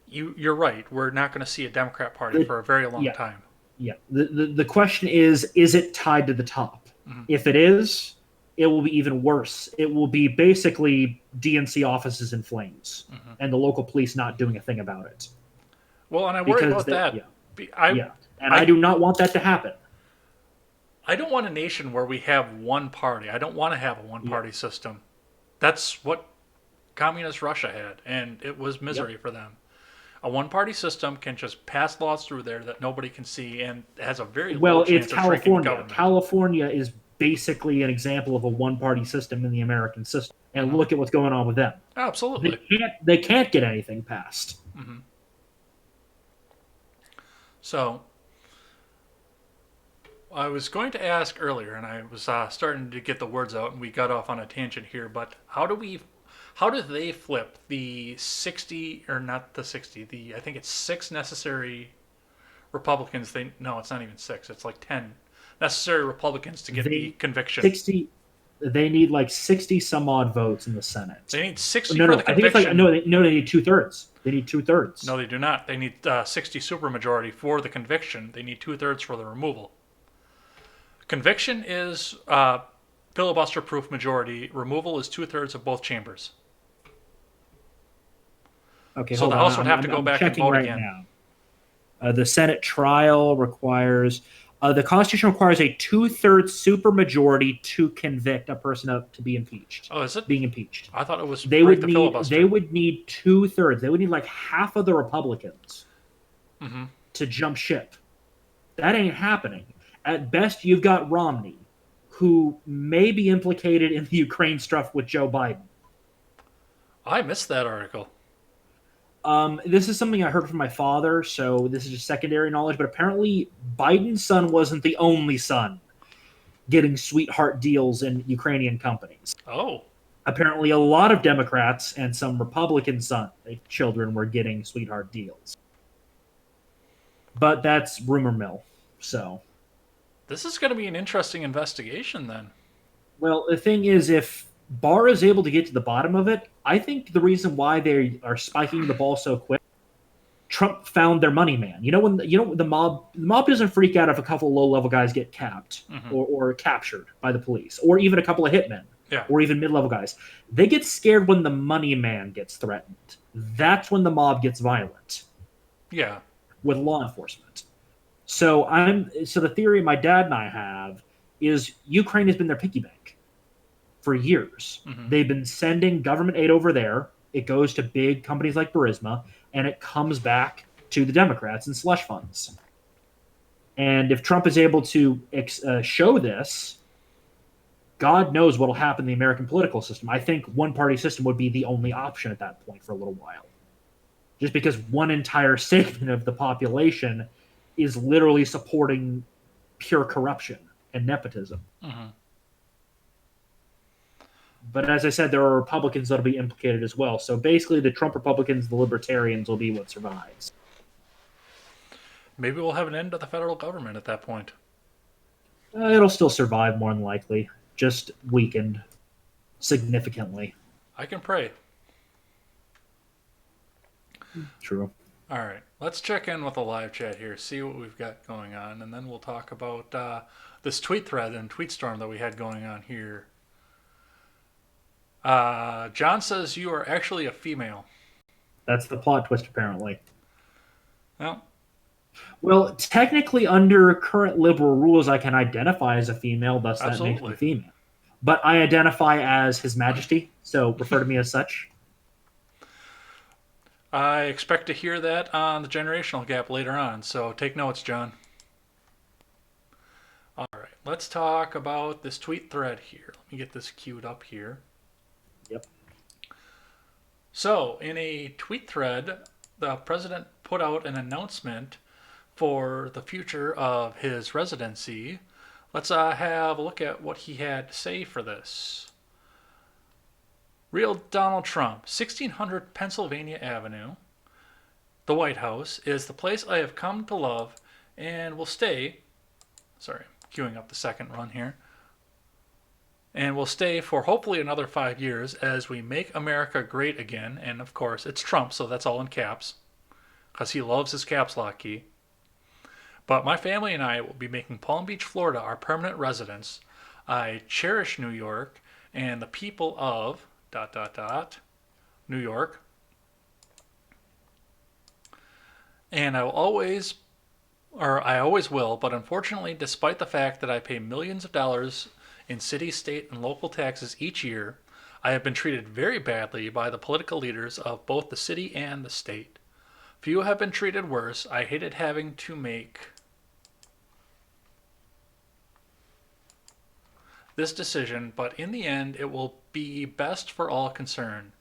S1: You're right. We're not going to see a Democrat Party
S2: The-
S1: for a very long
S2: yeah,
S1: time.
S2: yeah. The question is it tied to the top?
S1: Hmm.
S2: If it is, it will be even worse. It will be basically DNC offices in flames
S1: Hmm.
S2: and the local police not doing a thing about it.
S1: Well, and I worry
S2: Because
S1: about
S2: they,
S1: that.
S2: yeah,
S1: I
S2: yeah. And I
S1: I
S2: do not want that to happen.
S1: I don't want a nation where we have one party. I don't want to have a one
S2: Yeah.
S1: party system. That's what communist Russia had, and it was misery
S2: Yep.
S1: for them. A one party system can just pass laws through there that nobody can see and has a very low
S2: Well, it's
S1: chance of shrinking the
S2: California.
S1: government.
S2: California is basically an example of a one-party system in the American system. And
S1: Hmm.
S2: look at what's going on with them.
S1: Absolutely.
S2: They can't get anything passed.
S1: Hmm. So I was going to ask earlier, and I was starting to get the words out, and we got off on a tangent here. But how do they flip the 60 or not the 60? The I think it's six necessary Republicans. They no, it's not even six. It's like 10 necessary Republicans to get the
S2: They
S1: conviction.
S2: 60 they need like 60 some odd votes in the Senate.
S1: They need 60
S2: No,
S1: for
S2: no,
S1: the
S2: I think it's like
S1: conviction.
S2: no, they need two-thirds. They need two-thirds.
S1: No, they do not. They need 60 supermajority for the conviction. They need two-thirds for the removal. Conviction is filibuster-proof majority. Removal is two-thirds of both chambers.
S2: Okay,
S1: So
S2: hold
S1: the
S2: on.
S1: House would have to go
S2: I'm
S1: back and
S2: checking
S1: vote
S2: right
S1: again.
S2: now. The Senate trial requires the Constitution requires a two-thirds supermajority to convict a person to be impeached.
S1: Oh, is it?
S2: Being impeached,
S1: I thought it was
S2: they
S1: break
S2: would
S1: the
S2: need
S1: filibuster.
S2: two-thirds. They would need like half of the Republicans
S1: Hmm.
S2: to jump ship. That ain't happening. At best, you've got Romney, who may be implicated in the Ukraine stuff with Joe Biden.
S1: I missed that article.
S2: This is something I heard from my father, so this is just secondary knowledge. But apparently, Biden's son wasn't the only son getting sweetheart deals in Ukrainian companies.
S1: Oh,
S2: Apparently, a lot of Democrats and some Republican children were getting sweetheart deals. But that's rumor mill. So,
S1: this is going to be an interesting investigation then.
S2: well, the thing is, if Barr is able to get to the bottom of it, I think the reason why they are spiking the ball so quick, Trump found their money man. The mob doesn't freak out if a couple of low level guys get capped
S1: Hmm.
S2: or captured by the police, or even a couple of hitmen,
S1: Yeah.
S2: or even mid level guys. They get scared when the money man gets threatened. That's when the mob gets violent
S1: Yeah.
S2: with law enforcement. So the theory my dad and I have is Ukraine has been their piggy bank for years.
S1: Hmm.
S2: They've been sending government aid over there. It goes to big companies like Burisma, and it comes back to the Democrats in slush funds. And if Trump is able to show this, God knows what will happen in the American political system. I think one-party system would be the only option at that point for a little while. Just because one entire segment of the population is literally supporting pure corruption and nepotism.
S1: Hmm.
S2: But as I said, there are Republicans that'll be implicated as well. So basically, the Trump Republicans, the Libertarians, will be what survives.
S1: Maybe we'll have an end to the federal government at that point.
S2: It'll still survive more than likely, just weakened significantly.
S1: I can pray.
S2: True.
S1: All right, let's check in with the live chat here, see what we've got going on, and then we'll talk about this tweet thread and tweet storm that we had going on here. John says you are actually a female.
S2: That's the plot twist, apparently.
S1: Well,
S2: Well, technically, under current liberal rules, I can identify as a female, thus that makes
S1: absolutely.
S2: me female. But I identify as His Majesty, so refer to me as such.
S1: I expect to hear that on the generational gap later on, so take notes, John. All right, let's talk about this tweet thread here. Let me get this queued up here.
S2: Yep.
S1: So, in a tweet thread the president put out an announcement for the future of his residency. Let's have a look at what he had to say for this. Real Donald Trump, 1600 Pennsylvania Avenue, the White House, is the place I have come to love and will stay. Sorry, queuing up the second run here. And will stay for hopefully another 5 years as we make America great again. And of course, it's Trump, so that's all in caps, because he loves his caps lock key. But my family and I will be making Palm Beach, Florida our permanent residence. I cherish New York and the people of New York. And I always will, but unfortunately, despite the fact that I pay millions of dollars in city, state, and local taxes each year, I have been treated very badly by the political leaders of both the city and the state. Few have been treated worse. I hated having to make this decision, but in the end, it will be best for all concerned.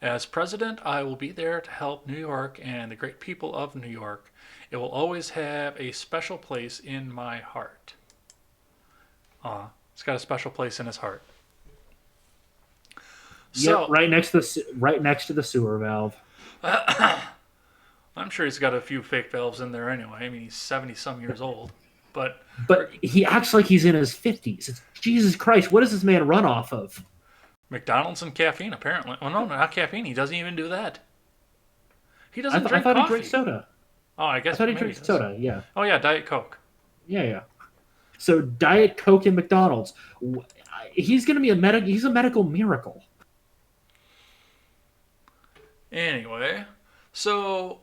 S1: As president, I will be there to help New York and the great people of New York. It will always have a special place in my heart. It's got a special place in his heart. So,
S2: yep, right next to the sewer valve.
S1: I'm sure he's got a few fake valves in there anyway. I mean, he's 70 some years old. But
S2: he acts like he's in his 50s. It's, Jesus Christ, what does this man run off of?
S1: McDonald's and caffeine, apparently. Well, no, not caffeine. He doesn't even do that. He doesn't drink
S2: I thought
S1: coffee.
S2: He drank soda.
S1: Oh, I guess
S2: I thought he drank soda, yeah.
S1: Oh, yeah, Diet Coke.
S2: Yeah. So Diet Coke and McDonald's. He's going to be he's a medical miracle.
S1: Anyway, so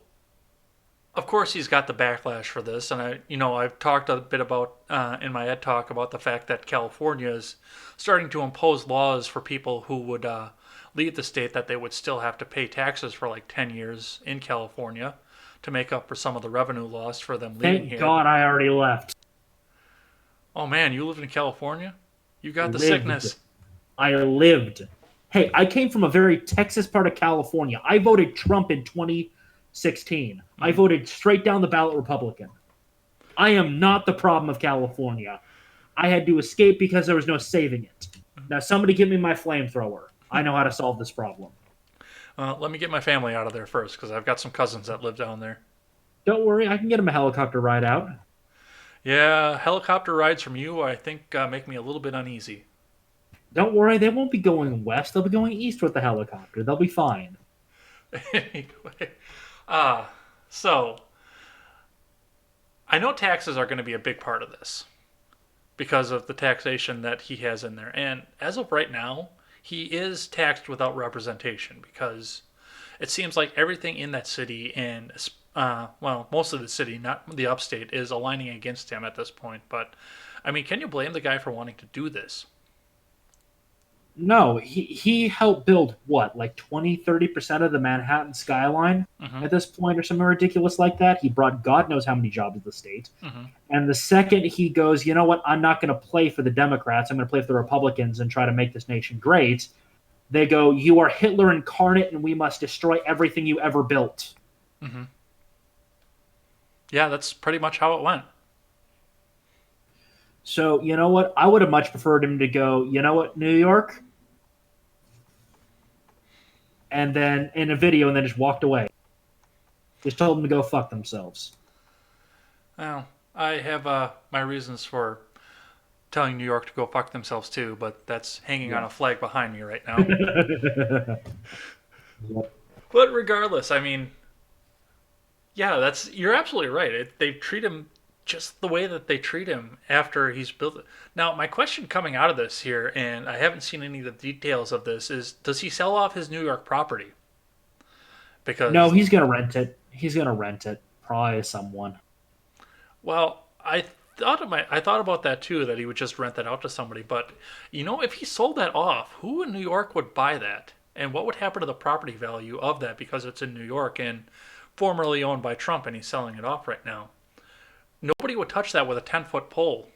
S1: of course he's got the backlash for this, and I've talked a bit about in my ed talk about the fact that California is starting to impose laws for people who would leave the state, that they would still have to pay taxes for like 10 years in California to make up for some of the revenue lost for them leaving here.
S2: Thank God I already left.
S1: Oh man, you live in California? You got the sickness.
S2: I lived. Hey, I came from a very Texas part of California. I voted Trump in 2016. I voted straight down the ballot Republican. I am not the problem of California. I had to escape because there was no saving it. Now somebody give me my flamethrower. I know how to solve this problem.
S1: Let me get my family out of there first, because I've got some cousins that live down there.
S2: Don't worry, I can get him a helicopter ride out.
S1: Yeah, helicopter rides from you, I think, make me a little bit uneasy.
S2: Don't worry, they won't be going west. They'll be going east with the helicopter. They'll be fine.
S1: Anyway, so I know taxes are going to be a big part of this because of the taxation that he has in there. And as of right now, he is taxed without representation, because it seems like everything in that city and most of the city, not the upstate, is aligning against him at this point. But I mean, can you blame the guy for wanting to do this?
S2: No, he helped build what, like 20-30% of the Manhattan skyline at this point, or something ridiculous like that. He brought God knows how many jobs to the state. And the second he goes, you know what, I'm not going to play for the Democrats, I'm going to play for the Republicans and try to make this nation great, they go, you are Hitler incarnate and we must destroy everything you ever built.
S1: Yeah, that's pretty much how it went.
S2: So, you know what? I would have much preferred him to go, you know what, New York? And then in a video, and then just walked away. Just told them to go fuck themselves.
S1: Well, I have my reasons for telling New York to go fuck themselves too, but that's hanging on a flag behind me right now. But regardless, I mean, yeah, you're absolutely right. They treat him just the way that they treat him after he's built it. Now, my question coming out of this here, and I haven't seen any of the details of this, is does he sell off his New York property? Because
S2: no, he's going to rent it. He's going to rent it, probably to someone.
S1: Well, I thought about that too, that he would just rent that out to somebody. But if he sold that off, who in New York would buy that? And what would happen to the property value of that, because it's in New York and formerly owned by Trump, and he's selling it off right now? Nobody would touch that with a 10-foot pole,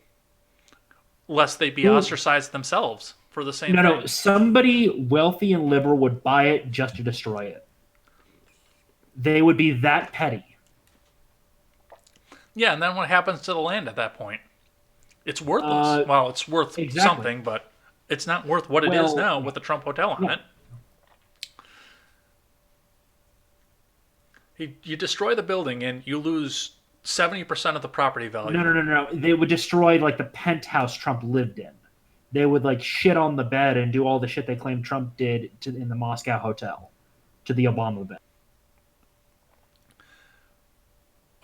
S1: lest they be ostracized themselves for the same thing.
S2: No, somebody wealthy and liberal would buy it just to destroy it. They would be that petty.
S1: Yeah, and then what happens to the land at that point? It's worthless.
S2: Uh,
S1: Well, it's worth
S2: exactly.
S1: something, but it's not worth what it is
S2: Well,
S1: now with the Trump Hotel on
S2: yeah.
S1: it. You destroy the building and you lose 70% of the property
S2: No,
S1: value.
S2: no, no, no. They would destroy like the penthouse Trump lived in. They would like shit on the bed and do all the shit they claim Trump did in the Moscow hotel to the Obama bed.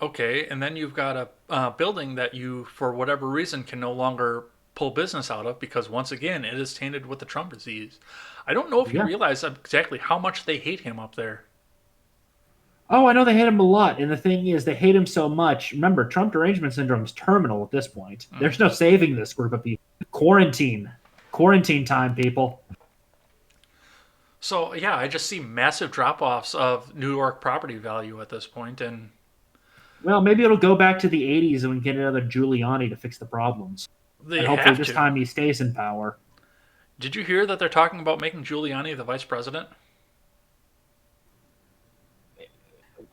S1: Okay, and then you've got a building that you, for whatever reason, can no longer pull business out of because, once again, it is tainted with the Trump disease. I don't know if you
S2: Yeah.
S1: realize exactly how much they hate him up there.
S2: Oh, I know they hate him a lot. And the thing is, they hate him so much. Remember, Trump derangement syndrome is terminal at this point.
S1: Mm.
S2: There's no saving this group of people. Quarantine. Quarantine time, people.
S1: So, yeah, I just see massive drop offs of New York property value at this point, and
S2: Well, maybe it'll go back to the 80s and we can get another Giuliani to fix the problems.
S1: they
S2: And hopefully
S1: have
S2: this
S1: to.
S2: time he stays in power.
S1: Did you hear that they're talking about making Giuliani the vice president?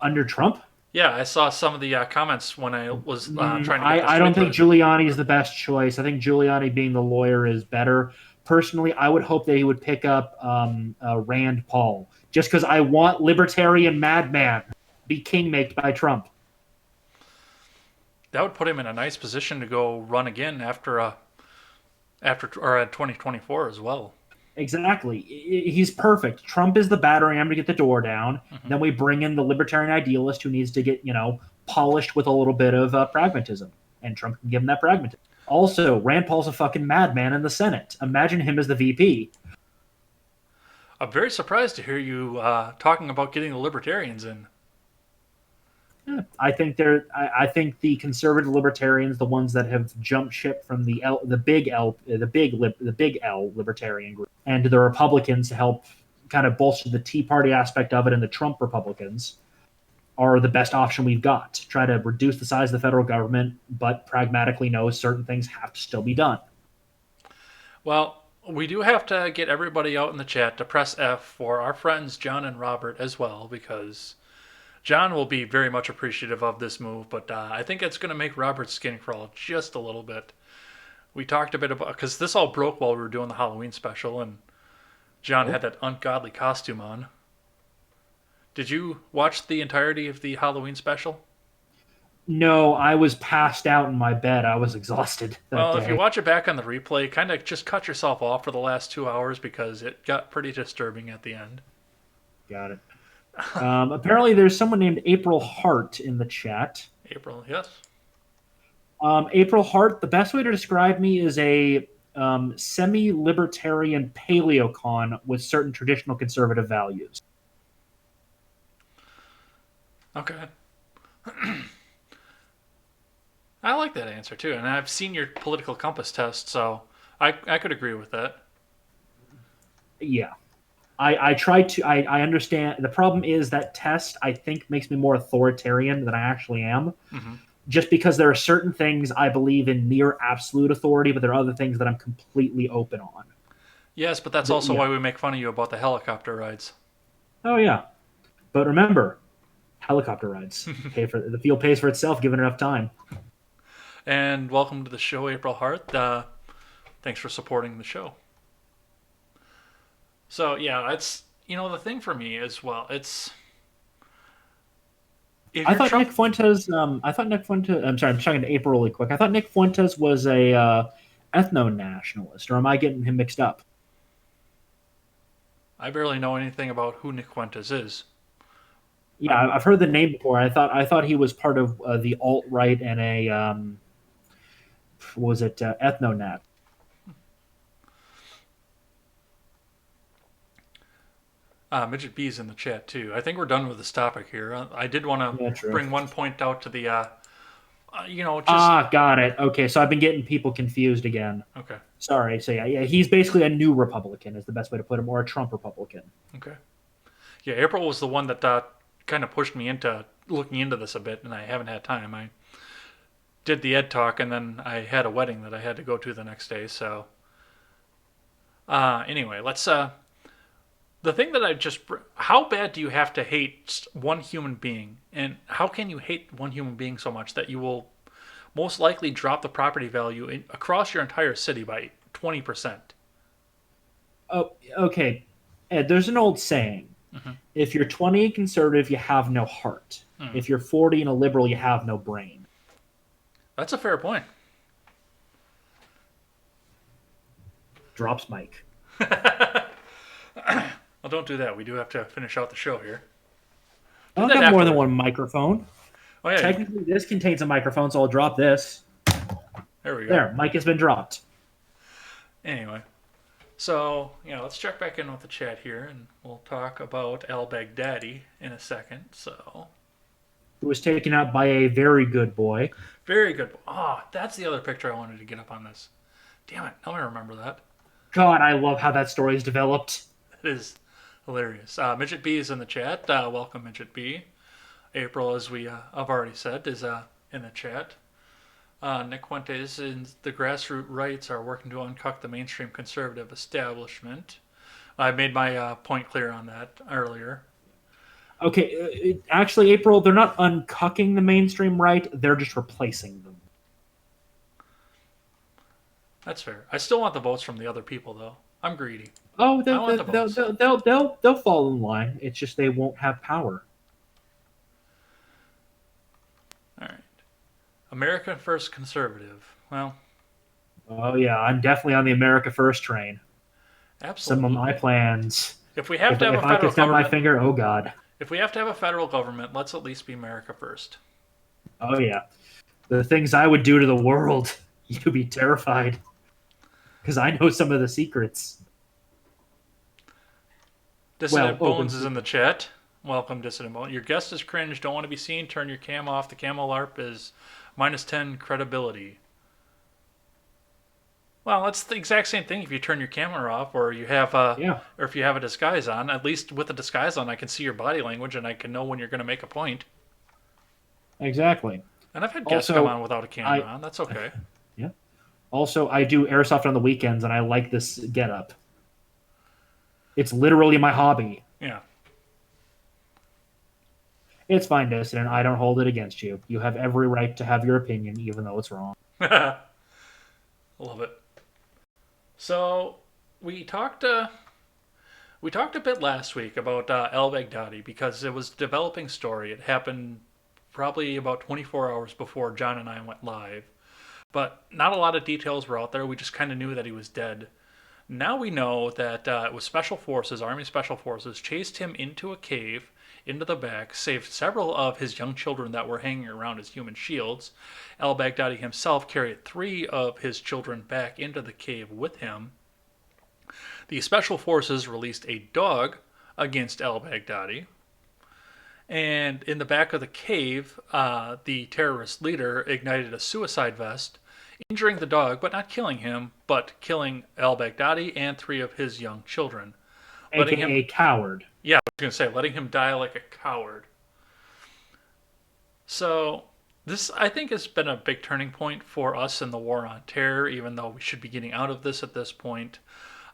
S2: Under Trump?
S1: Yeah, I saw some of the comments when I was trying to get this
S2: I don't
S1: tweet
S2: think
S1: thread.
S2: Giuliani is the best choice. I think Giuliani being the lawyer is better. Personally, I would hope that he would pick up Rand Paul, just because I want libertarian madman be kingmaked by Trump.
S1: That would put him in a nice position to go run again after or at 2024 as well.
S2: Exactly. He's perfect. Trump is the battering ram to get the door down.
S1: Hmm.
S2: Then we bring in the libertarian idealist who needs to get, polished with a little bit of pragmatism. And Trump can give him that pragmatism. Also, Rand Paul's a fucking madman in the Senate. Imagine him as the VP.
S1: I'm very surprised to hear you talking about getting the libertarians in.
S2: Yeah, I think the conservative libertarians, the ones that have jumped ship from the big L libertarian group, and the Republicans to help kind of bolster the Tea Party aspect of it, and the Trump Republicans are the best option we've got. Try to reduce the size of the federal government, but pragmatically know certain things have to still be done.
S1: Well, we do have to get everybody out in the chat to press F for our friends John and Robert as well, because John will be very much appreciative of this move, but I think it's going to make Robert's skin crawl just a little bit. We talked a bit about, because this all broke while we were doing the Halloween special, and John had that ungodly costume on. Did you watch the entirety of the Halloween special?
S2: No, I was passed out in my bed. I was exhausted that
S1: Well, if you
S2: day.
S1: watch it back on the replay, kind of just cut yourself off for the last 2 hours because it got pretty disturbing at the end.
S2: Got it. Apparently, there's someone named April Hart in the chat.
S1: April, yes.
S2: April Hart, the best way to describe me is a semi-libertarian paleocon with certain traditional conservative values.
S1: Okay. I like that answer too, and I've seen your political compass test, so I could agree with that.
S2: Yeah. I try to I understand the problem is that test I think makes me more authoritarian than I actually am.
S1: Hmm.
S2: Just because there are certain things I believe in near absolute authority, but there are other things that I'm completely open on.
S1: Yes, but that's also
S2: Yeah.
S1: why we make fun of you about the helicopter rides.
S2: Oh yeah. But remember, helicopter rides. Pay for the field pays for itself given enough time.
S1: And welcome to the show, April Hart. Thanks for supporting the show. So yeah, it's the thing for me as well. It's if
S2: I
S1: you're
S2: thought
S1: Trump.
S2: Nick Fuentes. I thought Nick Fuentes. I'm sorry, I'm talking to April really quick. I thought Nick Fuentes was a ethno nationalist, or am I getting him mixed up?
S1: I barely know anything about who Nick Fuentes is.
S2: Yeah,
S1: I'm
S2: I've heard the name before. I thought he was part of the alt right and a was it ethno nat?
S1: Midget B's in the chat too. I think we're done with this topic here. I did want to
S2: Yeah, true.
S1: bring one point out to the, just
S2: Got it. Okay, so I've been getting people confused again.
S1: okay,
S2: Sorry. So yeah, he's basically a new Republican, is the best way to put him, or a Trump Republican.
S1: okay. Yeah, April was the one that kind of pushed me into looking into this a bit, and I haven't had time. I did the ed talk, and then I had a wedding that I had to go to the next day. So, anyway, let's The thing that how bad do you have to hate one human being? And how can you hate one human being so much that you will most likely drop the property value across your entire city by 20%?
S2: Oh, okay. Ed, there's an old saying:
S1: Mm-hmm.
S2: if you're 20 and conservative, you have no heart.
S1: Mm.
S2: If you're 40 and a liberal, you have no brain.
S1: That's a fair point.
S2: Drops mic.
S1: Well, don't do that. We do have to finish out the show here.
S2: I
S1: Do
S2: don't
S1: that
S2: have more than
S1: afterward.
S2: one microphone.
S1: Oh, yeah.
S2: Technically, this contains a microphone, so I'll drop this.
S1: There we go.
S2: There, mic has been dropped.
S1: Anyway. So, let's check back in with the chat here, and we'll talk about Al-Baghdadi in a second. So,
S2: It was taken out by a very good boy.
S1: very good. Oh, that's the other picture I wanted to get up on this. Damn it. Now I remember that.
S2: God, I love how that story is developed.
S1: It is hilarious. Midget B is in the chat. Welcome, Midget B. April, as we have already said, is in the chat. Nick Fuentes and the grassroots rights are working to uncuck the mainstream conservative establishment. I made my point clear on that earlier.
S2: Okay, actually, April, they're not uncucking the mainstream right, they're just replacing them.
S1: That's fair. I still want the votes from the other people, though. I'm greedy.
S2: Oh,
S1: I want the votes.
S2: they'll fall in line. It's just they won't have power.
S1: All right. American First Conservative. Well,
S2: Oh yeah, I'm definitely on the America First train. Some
S1: absolutely.
S2: of my plans.
S1: If we have to have
S2: If
S1: a
S2: I
S1: federal
S2: could snap my
S1: government,
S2: finger, oh god.
S1: if we have to have a federal government, let's at least be America first.
S2: Oh yeah, the things I would do to the world, you'd be terrified. Because I know some of the secrets.
S1: Dissident
S2: Well,
S1: Bones is in the chat. Welcome, Dissident Bones. Your guest is cringe. Don't want to be seen. Turn your cam off. The camo LARP is minus 10 credibility. Well, that's the exact same thing if you turn your camera off or you have
S2: yeah,
S1: or if you have a disguise on. At least with the disguise on, I can see your body language and I can know when you're going to make a point.
S2: exactly.
S1: And I've had guests
S2: Also,
S1: come on without a camera on. That's okay.
S2: Yeah. Also, I do airsoft on the weekends, and I like this getup. It's literally my hobby.
S1: Yeah.
S2: It's fine, Dissident. I don't hold it against you. You have every right to have your opinion, even though it's wrong.
S1: I love it. So we talked a bit last week about Al-Baghdadi because it was a developing story. It happened probably about 24 hours before John and I went live. But not a lot of details were out there. We just kind of knew that he was dead. Now we know that it was Special Forces, Army Special Forces, chased him into a cave, into the back, saved several of his young children that were hanging around as human shields. Al-Baghdadi himself carried 3 of his children back into the cave with him. The Special Forces released a dog against Al-Baghdadi. And in the back of the cave, the terrorist leader ignited a suicide vest, injuring the dog, but not killing him, but killing Al-Baghdadi and 3 of his young children. Letting him,
S2: AKA coward.
S1: yeah, I was going to say, letting him die like a coward. So, this, I think, has been a big turning point for us in the war on terror, even though we should be getting out of this at this point.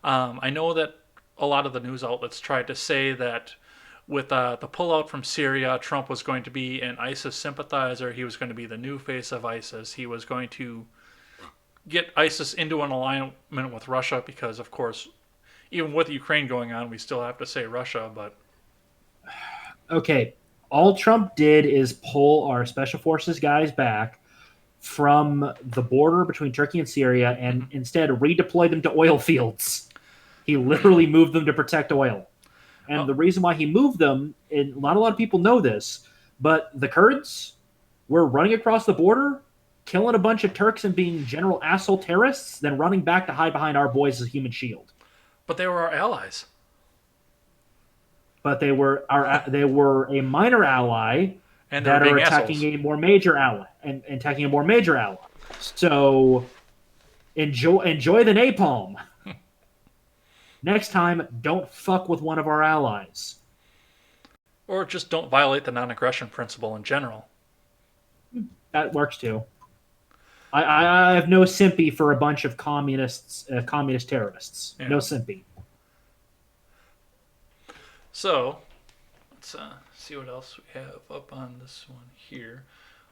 S1: I know that a lot of the news outlets tried to say that with the pullout from Syria, Trump was going to be an ISIS sympathizer. He was going to be the new face of ISIS. He was going to get ISIS into an alignment with Russia because, of course, even with Ukraine going on, we still have to say Russia. But
S2: Okay, all Trump did is pull our special forces guys back from the border between Turkey and Syria and instead redeploy them to oil fields. He literally moved them to protect oil. And
S1: oh,
S2: the reason why he moved them, and not a lot of people know this, but the Kurds were running across the border, killing a bunch of Turks and being general asshole terrorists, then running back to hide behind our boys as a human shield.
S1: but they were our allies.
S2: But they were a minor ally
S1: And they were
S2: that are
S1: being
S2: attacking
S1: assholes.
S2: a more major ally and attacking a more major ally. So enjoy the napalm. Next time, don't fuck with one of our allies.
S1: Or just don't violate the non-aggression principle in general.
S2: That works too. I have no sympathy for a bunch of communist terrorists.
S1: Yeah.
S2: No sympathy.
S1: So let's see what else we have up on this one here.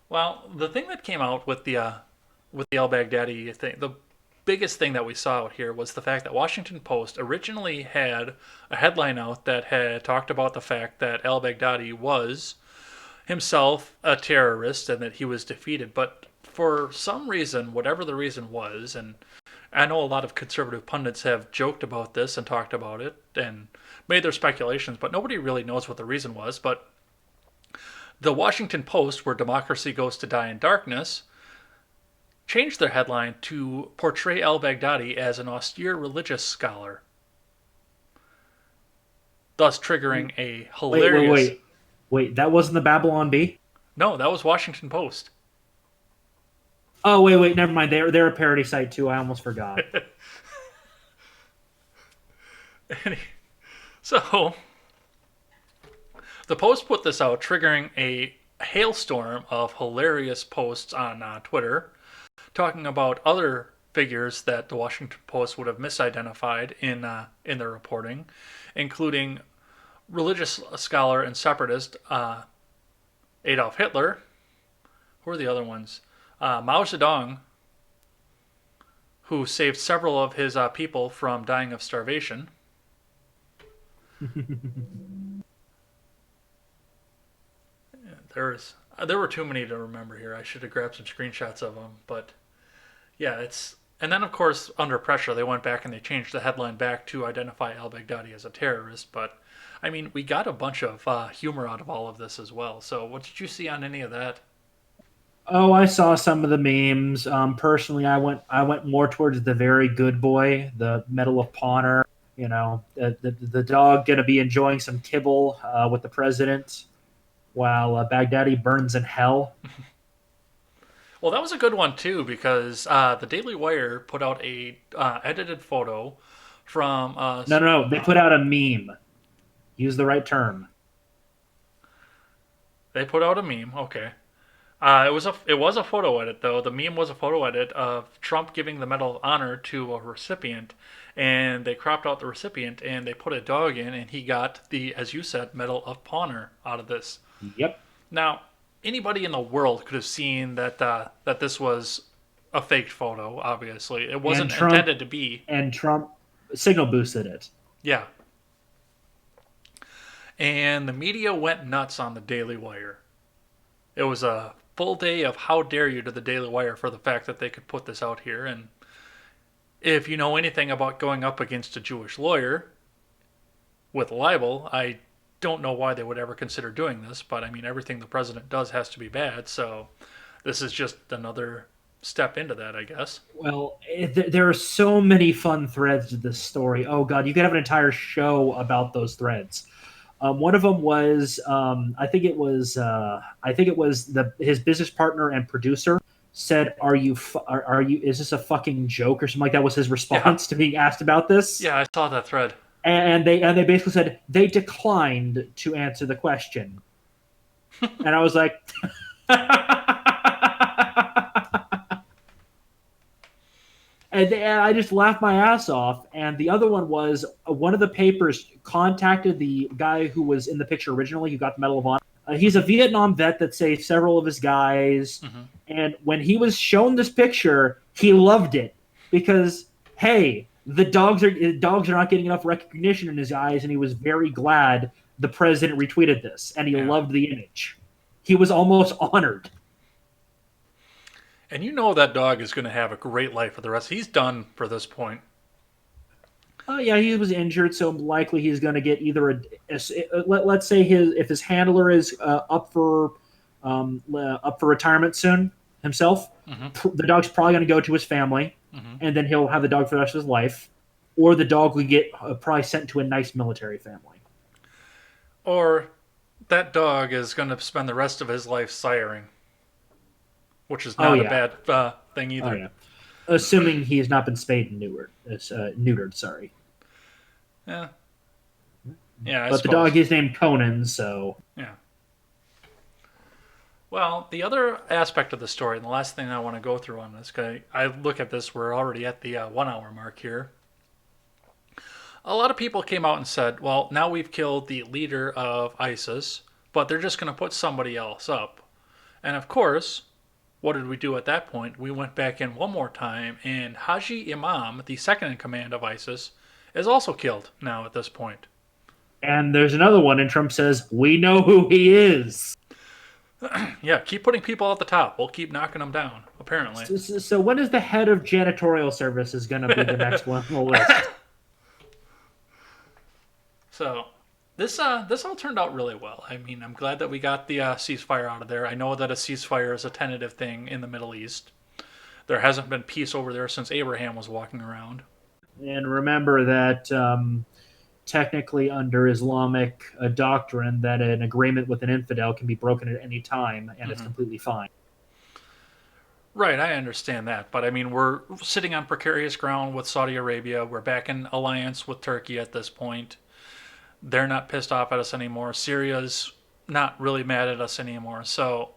S1: Well, the thing that came out with the Al-Baghdadi thing, the biggest thing that we saw out here was the fact that Washington Post originally had a headline out that had talked about the fact that Al-Baghdadi was himself a terrorist and that he was defeated. But for some reason, whatever the reason was, and I know a lot of conservative pundits have joked about this and talked about it and made their speculations, but nobody really knows what the reason was. But the Washington Post, where democracy goes to die in darkness, changed their headline to portray al-Baghdadi as an austere religious scholar, thus triggering a hilarious...
S2: Wait, that wasn't the Babylon Bee?
S1: No, that was Washington Post.
S2: Oh, wait, never mind. They're a parody site, too. I almost forgot.
S1: So, the Post put this out, triggering a hailstorm of hilarious posts on Twitter, talking about other figures that the Washington Post would have misidentified in their reporting, including religious scholar and separatist Adolf Hitler. Who are the other ones? Mao Zedong, who saved several of his people from dying of starvation. There were too many to remember here. I should have grabbed some screenshots of them, but yeah, it's... And then, of course, under pressure, they went back and they changed the headline back to identify al-Baghdadi as a terrorist. But, I mean, we got a bunch of humor out of all of this as well. So what did you see on any of that?
S2: Oh, I saw some of the memes. Personally, I went more towards the very good boy, the Medal of Honor. You know, the dog going to be enjoying some kibble with the president while Baghdadi burns in hell.
S1: Well, that was a good one, too, because the Daily Wire put out a edited photo from...
S2: No. They put out a meme. Use the right term.
S1: They put out a meme, okay. It was a photo edit, though. The meme was a photo edit of Trump giving the Medal of Honor to a recipient, and they cropped out the recipient, and they put a dog in, and he got the, as you said, Medal of Honor out of this.
S2: Yep.
S1: Now, anybody in the world could have seen that that this was a faked photo, obviously. It wasn't intended to be.
S2: And Trump signal boosted it.
S1: Yeah. And the media went nuts on the Daily Wire. It was a full day of how dare you to the Daily Wire for the fact that they could put this out here. And if you know anything about going up against a Jewish lawyer with libel, I don't know why they would ever consider doing this, but I mean, everything the president does has to be bad, so this is just another step into that, I guess.
S2: Well, there are so many fun threads to this story. Oh God, you could have an entire show about those threads. One of them was, I think it was his business partner and producer said, "Are you? Is this a fucking joke or something like that?" Was his response to being asked about this?
S1: Yeah, I saw that thread.
S2: And they basically said they declined to answer the question, and I was like, and I just laughed my ass off. And the other one was one of the papers contacted the guy who was in the picture originally, who got the Medal of Honor. He's a Vietnam vet that saved several of his guys, and when he was shown this picture, he loved it because, hey, the dogs are not getting enough recognition in his eyes, and he was very glad the president retweeted this, and he loved the image. He was almost honored.
S1: And you know that dog is going to have a great life for the rest. He's done for this point.
S2: Oh yeah, he was injured, so likely he's going to get either let's say if his handler is up for retirement soon himself, the dog's probably going to go to his family. And then he'll have the dog for the rest of his life. Or the dog will get probably sent to a nice military family.
S1: Or that dog is going to spend the rest of his life siring, which is not a bad thing either.
S2: Oh, yeah. Assuming he has not been spayed and neutered, sorry.
S1: Yeah,
S2: but the dog is named Conan, so...
S1: Yeah. Well, the other aspect of the story, and the last thing I want to go through on this, because I look at this, we're already at the 1 hour mark here. A lot of people came out and said, well, now we've killed the leader of ISIS, but they're just going to put somebody else up. And of course, what did we do at that point? We went back in one more time, and Haji Imam, the second in command of ISIS, is also killed now at this point.
S2: And there's another one, and Trump says, "We know who he is."
S1: Yeah, keep putting people at the top. We'll keep knocking them down, apparently.
S2: So when is the head of janitorial services going to be the next one on the list?
S1: So this all turned out really well. I mean, I'm glad that we got the ceasefire out of there. I know that a ceasefire is a tentative thing in the Middle East. There hasn't been peace over there since Abraham was walking around.
S2: And remember that technically, under Islamic doctrine, that an agreement with an infidel can be broken at any time, and it's completely fine.
S1: Right, I understand that, but I mean, we're sitting on precarious ground with Saudi Arabia. We're back in alliance with Turkey at this point. They're not pissed off at us anymore. Syria's not really mad at us anymore. So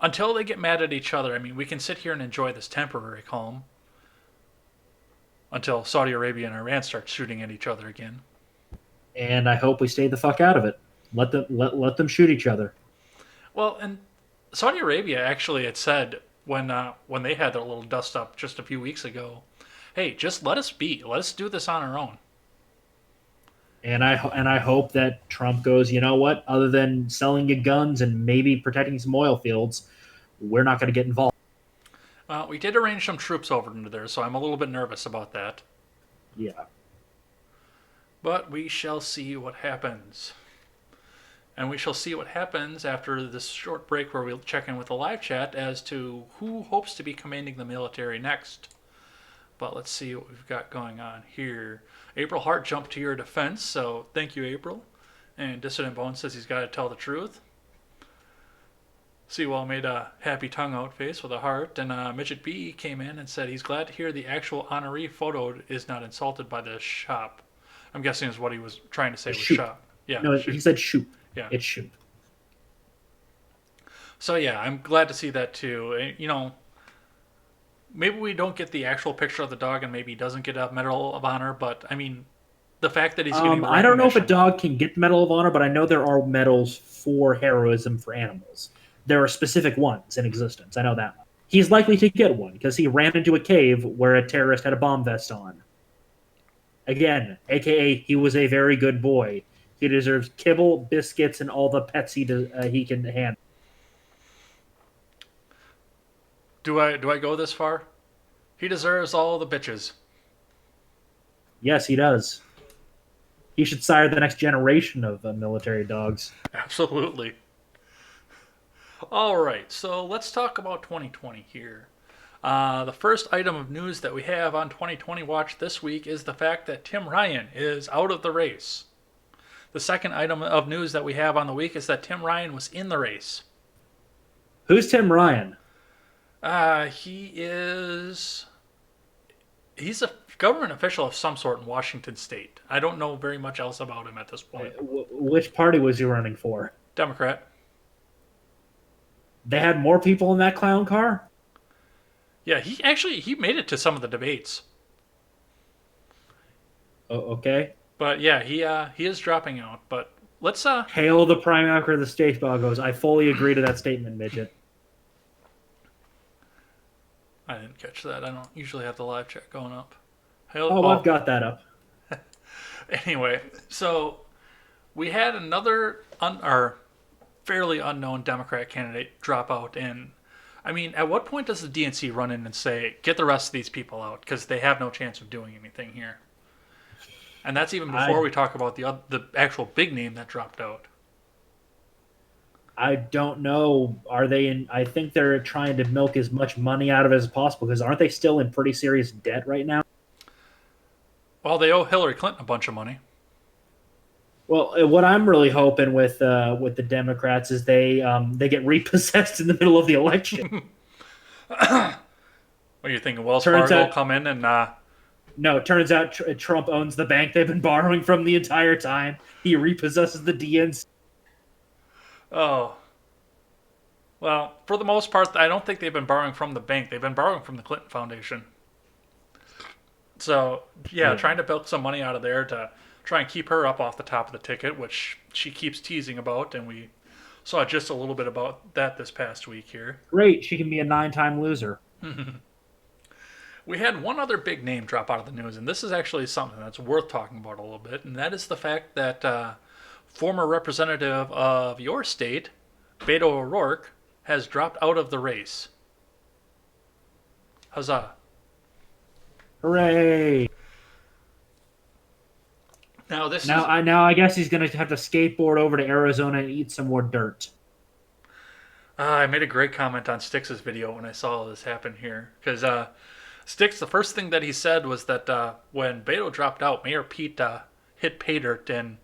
S1: until they get mad at each other, I mean, we can sit here and enjoy this temporary calm until Saudi Arabia and Iran start shooting at each other again.
S2: And I hope we stay the fuck out of it. Let them shoot each other.
S1: Well, and Saudi Arabia actually had said when they had their little dust up just a few weeks ago, hey, just let us be. Let us do this on our own.
S2: And I hope that Trump goes, you know what? Other than selling you guns and maybe protecting some oil fields, we're not going to get involved.
S1: Well, we did arrange some troops over into there, so I'm a little bit nervous about that.
S2: Yeah.
S1: But we shall see what happens. And we shall see what happens after this short break where we'll check in with the live chat as to who hopes to be commanding the military next. But let's see what we've got going on here. April Hart jumped to your defense, so thank you, April. And Dissident Bone says he's got to tell the truth. CWal made a happy tongue out face with a heart, and Midget B came in and said he's glad to hear the actual honoree photo is not insulted by the shop. I'm guessing is what he was trying to say was shop. Yeah,
S2: no,
S1: shoot.
S2: he said shoot.
S1: Yeah,
S2: it's shoot.
S1: So yeah, I'm glad to see that too. You know, maybe we don't get the actual picture of the dog, and maybe he doesn't get a Medal of Honor. But I mean, the fact that he's getting
S2: I don't know if a dog can get the Medal of Honor, but I know there are medals for heroism for animals. There are specific ones in existence. I know that. He's likely to get one because he ran into a cave where a terrorist had a bomb vest on. Again, aka he was a very good boy. He deserves kibble, biscuits, and all the pets he can handle.
S1: Do I go this far? He deserves all the bitches.
S2: Yes, he does. He should sire the next generation of military dogs.
S1: Absolutely. All right, so let's talk about 2020 here. The first item of news that we have on 2020 Watch this week is the fact that Tim Ryan is out of the race. The second item of news that we have on the week is that Tim Ryan was in the race.
S2: Who's Tim Ryan?
S1: He's a government official of some sort in Washington State. I don't know very much else about him at this point.
S2: Which party was he running for?
S1: Democrat.
S2: They had more people in that clown car?
S1: Yeah, he made it to some of the debates.
S2: Oh, okay.
S1: But yeah, he is dropping out. But let's
S2: Hail the Prime Minister of the state, Boggos. I fully agree to that statement, Midget.
S1: I didn't catch that. I don't usually have the live chat going up.
S2: I've got that up.
S1: Anyway, so we had another fairly unknown Democrat candidate drop out, and I mean, at what point does the DNC run in and say, get the rest of these people out because they have no chance of doing anything here? And that's even before we talk about the actual big name that dropped out.
S2: I don't know. Are they in? I think they're trying to milk as much money out of it as possible because aren't they still in pretty serious debt right now?
S1: Well, they owe Hillary Clinton a bunch of money.
S2: Well, what I'm really hoping with the Democrats is they get repossessed in the middle of the election.
S1: What are you thinking? Wells Fargo will come in and...
S2: No, it turns out Trump owns the bank they've been borrowing from the entire time. He repossesses the DNC.
S1: Oh. Well, for the most part, I don't think they've been borrowing from the bank. They've been borrowing from the Clinton Foundation. So yeah,
S2: Yeah.
S1: trying to bilk some money out of there to try and keep her up off the top of the ticket, which she keeps teasing about, and we saw just a little bit about that this past week here.
S2: Great. She can be a 9-time loser.
S1: We had one other big name drop out of the news, and this is actually something that's worth talking about a little bit, and that is the fact that former representative of your state, Beto O'Rourke, has dropped out of the race. Huzzah.
S2: Hooray.
S1: Now, this
S2: Now
S1: is.
S2: I guess he's going to have to skateboard over to Arizona and eat some more dirt.
S1: I made a great comment on Styx's video when I saw this happen here. Because Styx, the first thing that he said was that when Beto dropped out, Mayor Pete hit pay dirt. And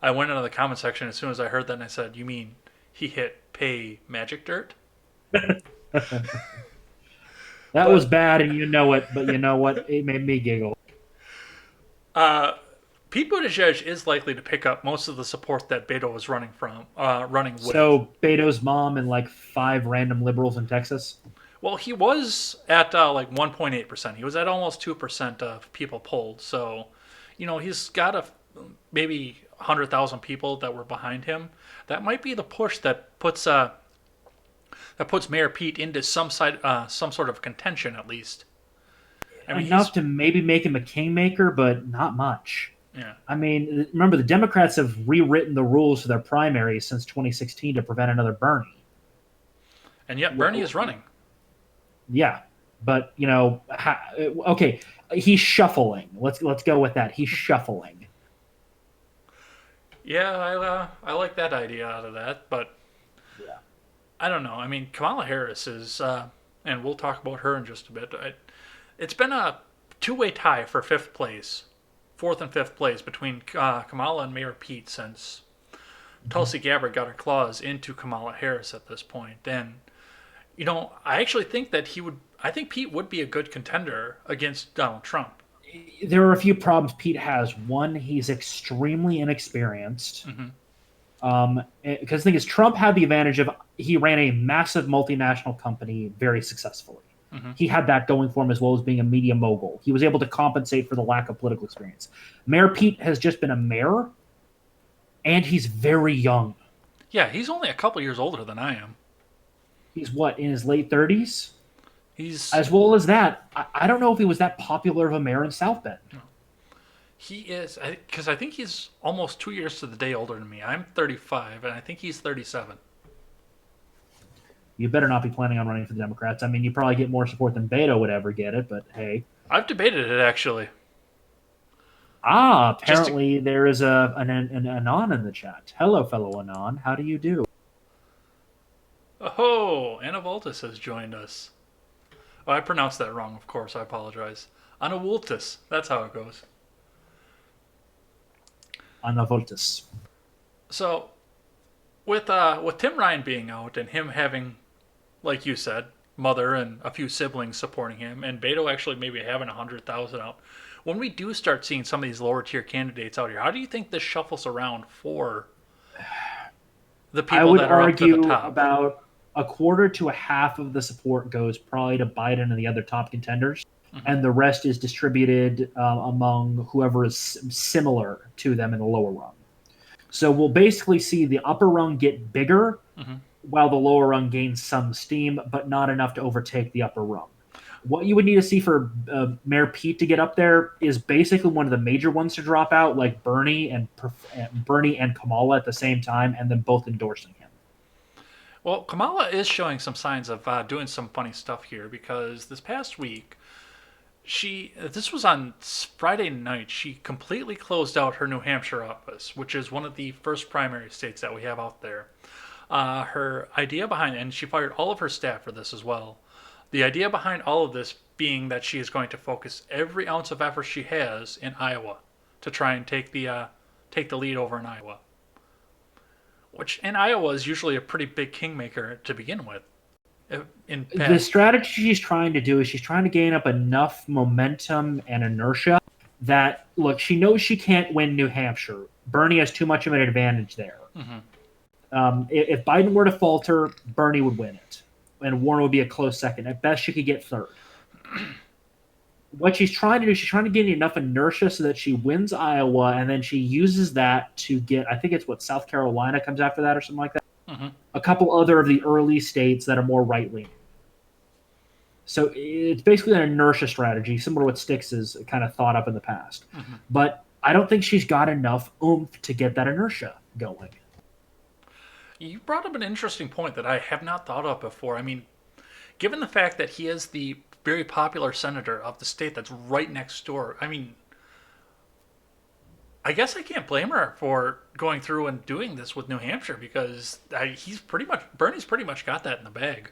S1: I went into the comment section as soon as I heard that, and I said, "You mean he hit pay magic dirt?"
S2: That was
S1: But
S2: bad, and you know it. But you know what? It made me giggle.
S1: uh, Pete Buttigieg is likely to pick up most of the support that Beto was running with.
S2: So Beto's mom and like 5 random liberals in Texas.
S1: Well, he was at like 1.8%. He was at almost 2% of people polled. So, he's got maybe 100,000 people that were behind him. That might be the push that puts Mayor Pete into some sort of contention at least. I mean,
S2: Enough to maybe make him a kingmaker, but not much.
S1: yeah,
S2: I mean, remember the Democrats have rewritten the rules for their primaries since 2016 to prevent another Bernie.
S1: and yet Bernie is running.
S2: Yeah, but okay, he's shuffling. Let's go with that. He's shuffling.
S1: Yeah, I like that idea out of that, but
S2: Yeah.
S1: I don't know. I mean, Kamala Harris is, and we'll talk about her in just a bit. It's been a two-way tie for fifth place, fourth and fifth place between Kamala and Mayor Pete since Tulsi Gabbard got her claws into Kamala Harris at this point. And I actually think that I think Pete would be a good contender against Donald Trump.
S2: There are a few problems Pete has. One, he's extremely inexperienced. Because the thing is, Trump had the advantage of he ran a massive multinational company very successfully. He had that going for him as well as being a media mogul. He was able to compensate for the lack of political experience. Mayor Pete has just been a mayor, and he's very young.
S1: Yeah, he's only a couple years older than I am.
S2: He's what, in his late 30s?
S1: He's
S2: As well as that, I don't know if he was that popular of a mayor in South Bend.
S1: he is because I think he's almost 2 years to the day older than me. I'm 35, and I think he's 37.
S2: You better not be planning on running for the Democrats. I mean, you probably get more support than Beto would ever get it, but hey.
S1: I've debated it actually.
S2: Apparently there is an Anon in the chat. Hello, fellow Anon. How do you do?
S1: Oh, Anna Voltis has joined us. Oh, I pronounced that wrong, of course. I apologize. Anna Voltis. That's how it goes.
S2: Anna Voltis.
S1: So, with Tim Ryan being out and him having, like you said, mother and a few siblings supporting him, and Beto actually maybe having 100,000 out, when we do start seeing some of these lower tier candidates out here, how do you think this shuffles around for the
S2: I
S1: people
S2: would
S1: that are up to the
S2: argue
S1: top?
S2: about a quarter to a half of the support goes probably to Biden and the other top contenders, and the rest is distributed among whoever is similar to them in the lower rung. So we'll basically see the upper rung get bigger while the lower rung gains some steam, but not enough to overtake the upper rung. What you would need to see for Mayor Pete to get up there is basically one of the major ones to drop out, like Bernie and Kamala at the same time, and then both endorsing him.
S1: Well, Kamala is showing some signs of doing some funny stuff here because this past week, this was on Friday night, she completely closed out her New Hampshire office, which is one of the first primary states that we have out there. Her idea behind it, and she fired all of her staff for this as well. The idea behind all of this being that she is going to focus every ounce of effort she has in Iowa to try and take the lead over in Iowa. Which in Iowa is usually a pretty big kingmaker to begin with.
S2: The strategy she's trying to do is she's trying to gain up enough momentum and inertia that, look, she knows she can't win New Hampshire. Bernie has too much of an advantage there. If Biden were to falter, Bernie would win it, and Warren would be a close second. At best, she could get third. what she's trying to do, she's trying to gain enough inertia so that she wins Iowa, and then she uses that to get, I think it's what, South Carolina comes after that or something like that.
S1: Mm-hmm.
S2: A couple other of the early states that are more right leaning. So it's basically an inertia strategy, similar to what Styx has kind of thought up in the past.
S1: Mm-hmm.
S2: But I don't think she's got enough oomph to get that inertia going.
S1: You brought up an interesting point that I have not thought of before. I mean, given the fact that he is the very popular senator of the state that's right next door, I mean, I guess I can't blame her for going through and doing this with New Hampshire because Bernie's pretty much got that in the bag.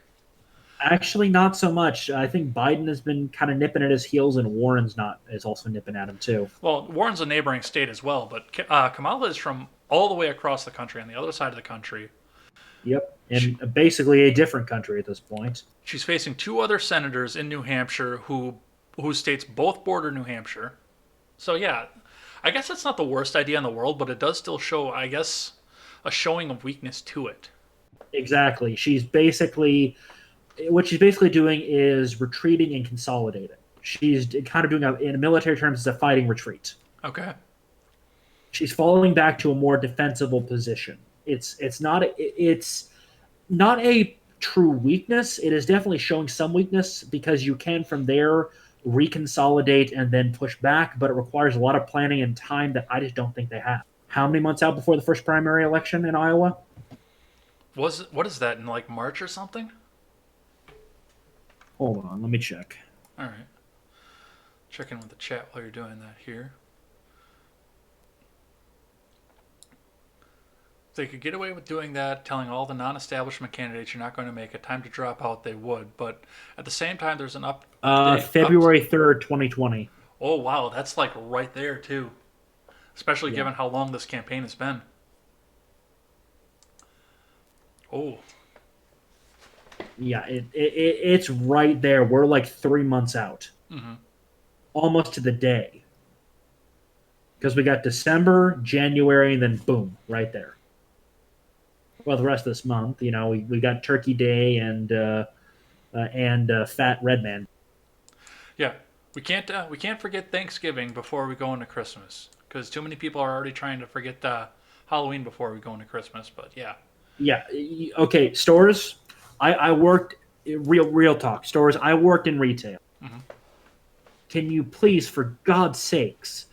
S2: Actually, not so much. I think Biden has been kind of nipping at his heels, and Warren's not is also nipping at him too.
S1: Well, Warren's a neighboring state as well, but Kamala is from all the way across the country, on the other side of the country.
S2: Yep, and basically a different country at this point.
S1: She's facing two other senators in New Hampshire whose states both border New Hampshire. So yeah, I guess that's not the worst idea in the world, but it does still show, I guess, a showing of weakness to it.
S2: Exactly. What she's basically doing is retreating and consolidating. She's kind of doing, in military terms, it's a fighting retreat.
S1: Okay.
S2: She's falling back to a more defensible position. It's not a true weakness. It is definitely showing some weakness because you can from there reconsolidate and then push back, but it requires a lot of planning and time that I just don't think they have. How many months out before the first primary election in Iowa?
S1: What is that, in like March or something?
S2: Hold on, let me check.
S1: All right. Check in with the chat while you're doing that here. If they could get away with doing that, telling all the non-establishment candidates you're not going to make it, time to drop out, they would. But at the same time, there's an
S2: February 3rd, 2020.
S1: Oh, wow. That's like right there, too. Especially given how long this campaign has been. Oh.
S2: Yeah, it's right there. We're like 3 months out.
S1: Mm-hmm.
S2: Almost to the day. Because we got December, January, and then boom, right there. Well, the rest of this month, we got Turkey Day and Fat Red Man.
S1: Yeah, we can't forget Thanksgiving before we go into Christmas because too many people are already trying to forget Halloween before we go into Christmas. But yeah.
S2: Yeah. Okay. Stores. I worked real talk. Stores. I worked in retail.
S1: Mm-hmm.
S2: Can you please, for God's sakes,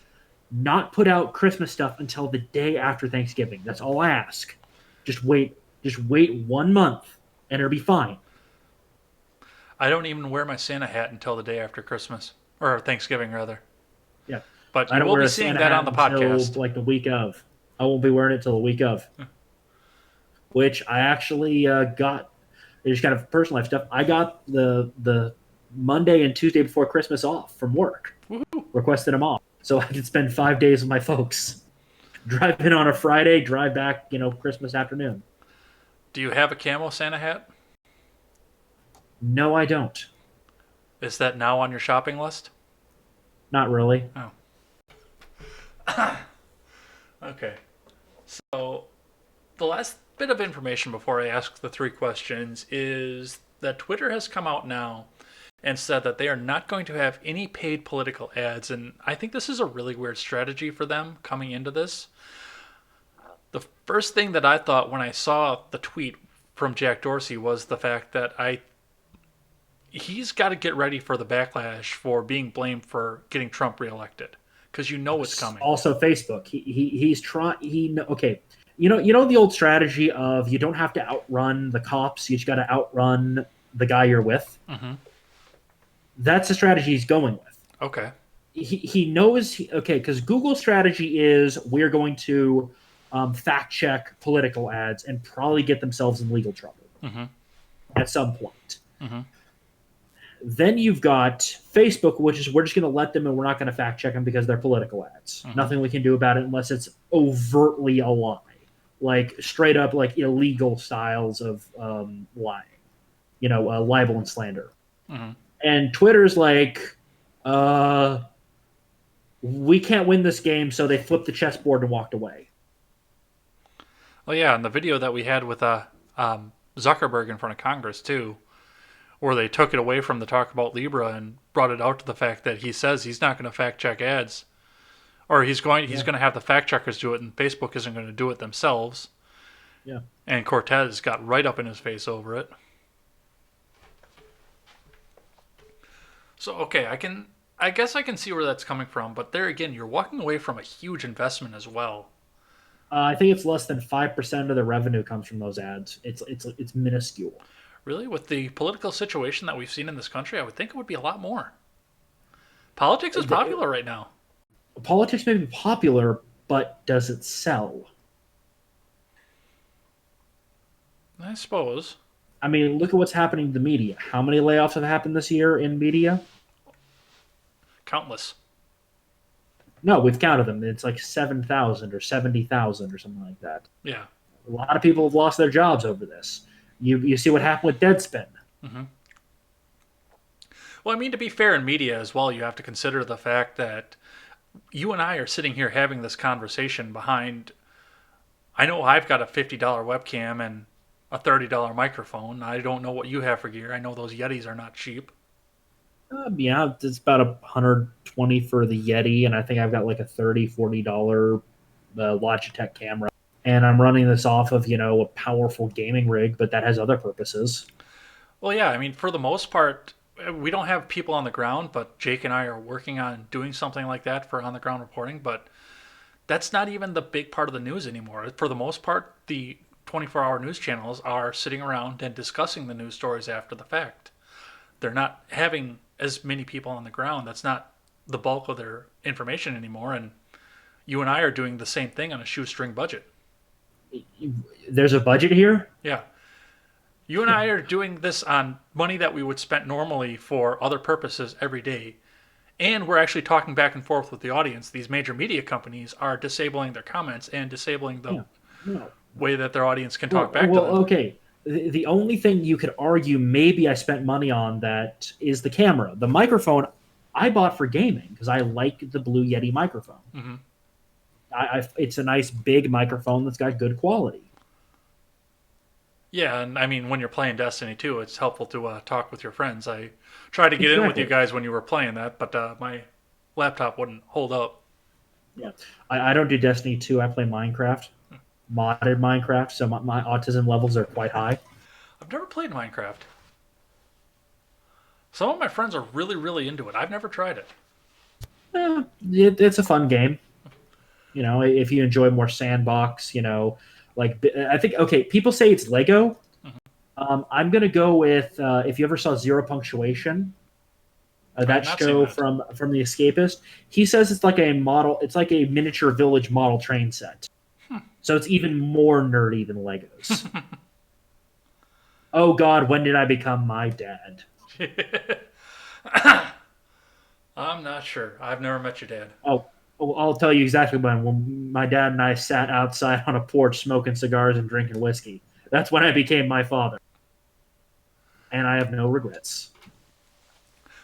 S2: not put out Christmas stuff until the day after Thanksgiving? That's all I ask. Just wait 1 month, and it'll be fine.
S1: I don't even wear my Santa hat until the day after Christmas or Thanksgiving, rather.
S2: Yeah,
S1: but you will be seeing that on the podcast,
S2: like the week of. I won't be wearing it till the week of. Which I actually got. Just kind of personal life stuff. I got the Monday and Tuesday before Christmas off from work.
S1: Woo-hoo.
S2: Requested them off so I could spend 5 days with my folks. Drive in on a Friday, drive back, Christmas afternoon.
S1: Do you have a camo Santa hat?
S2: No, I don't.
S1: Is that now on your shopping list?
S2: Not really.
S1: Oh. Okay. So, the last bit of information before I ask the three questions is that Twitter has come out now and said that they are not going to have any paid political ads. And I think this is a really weird strategy for them coming into this. The first thing that I thought when I saw the tweet from Jack Dorsey was the fact that he's got to get ready for the backlash for being blamed for getting Trump reelected because it's coming.
S2: Also, Facebook. He's trying. Okay. You know the old strategy of you don't have to outrun the cops. You just got to outrun the guy you're with.
S1: Mm-hmm.
S2: That's the strategy he's going with.
S1: Okay.
S2: He knows. Because Google's strategy is we're going to fact check political ads and probably get themselves in legal trouble at some point.
S1: Mm-hmm.
S2: Then you've got Facebook, which is we're just going to let them and we're not going to fact check them because they're political ads. Mm-hmm. Nothing we can do about it unless it's overtly a lie, like straight up like illegal styles of lying, libel and slander.
S1: Mm-hmm.
S2: And Twitter's like, we can't win this game, so they flipped the chessboard and walked away.
S1: Well, yeah, and the video that we had with Zuckerberg in front of Congress, too, where they took it away from the talk about Libra and brought it out to the fact that he says he's not going to fact check ads, or he's going
S2: Yeah.
S1: to have the fact checkers do it, and Facebook isn't going to do it themselves.
S2: Yeah.
S1: And Cortez got right up in his face over it. So okay, I guess I can see where that's coming from, but there again, you're walking away from a huge investment as well.
S2: I think it's less than 5% of the revenue comes from those ads. It's minuscule.
S1: Really, with the political situation that we've seen in this country, I would think it would be a lot more. Politics is popular right now.
S2: Politics may be popular, but does it sell?
S1: I suppose.
S2: I mean, look at what's happening to the media. How many layoffs have happened this year in media?
S1: Countless.
S2: No, we've counted them. It's like 7,000 or 70,000 or something like that.
S1: Yeah.
S2: A lot of people have lost their jobs over this. You see what happened with Deadspin.
S1: Mm-hmm. Well, I mean, to be fair in media as well, you have to consider the fact that you and I are sitting here having this conversation behind. I know I've got a $50 webcam and a $30 microphone. I don't know what you have for gear. I know those Yetis are not cheap.
S2: Yeah, it's about 120 for the Yeti, and I think I've got like a $30, $40 Logitech camera. And I'm running this off of, a powerful gaming rig, but that has other purposes.
S1: Well, yeah, I mean, for the most part, we don't have people on the ground, but Jake and I are working on doing something like that for on the ground reporting. But that's not even the big part of the news anymore. For the most part, the 24-hour news channels are sitting around and discussing the news stories after the fact. They're not having as many people on the ground. That's not the bulk of their information anymore. And you and I are doing the same thing on a shoestring budget.
S2: There's a budget here?
S1: Yeah. You and I are doing this on money that we would spend normally for other purposes every day. And we're actually talking back and forth with the audience. These major media companies are disabling their comments and disabling the way that their audience can talk back to them.
S2: Okay. The only thing you could argue maybe I spent money on that is the camera. The microphone I bought for gaming because I like the Blue Yeti microphone.
S1: Mm-hmm.
S2: It's a nice big microphone that's got good quality.
S1: Yeah, and I mean, when you're playing Destiny 2, it's helpful to talk with your friends. I tried to get in with you guys when you were playing that, but my laptop wouldn't hold up.
S2: Yeah, I don't do Destiny 2. I play Minecraft, modded Minecraft, so my autism levels are quite high.
S1: I've never played Minecraft. Some of my friends are really, really into it. I've never tried it.
S2: It's a fun game. If you enjoy more sandbox, I think, okay, people say it's Lego. Mm-hmm. I'm going to go with, if you ever saw Zero Punctuation, that show from The Escapist, he says it's like a miniature village model train set. So it's even more nerdy than Legos. Oh God, when did I become my dad?
S1: I'm not sure. I've never met your dad.
S2: Oh, I'll tell you exactly when my dad and I sat outside on a porch smoking cigars and drinking whiskey. That's when I became my father. And I have no regrets.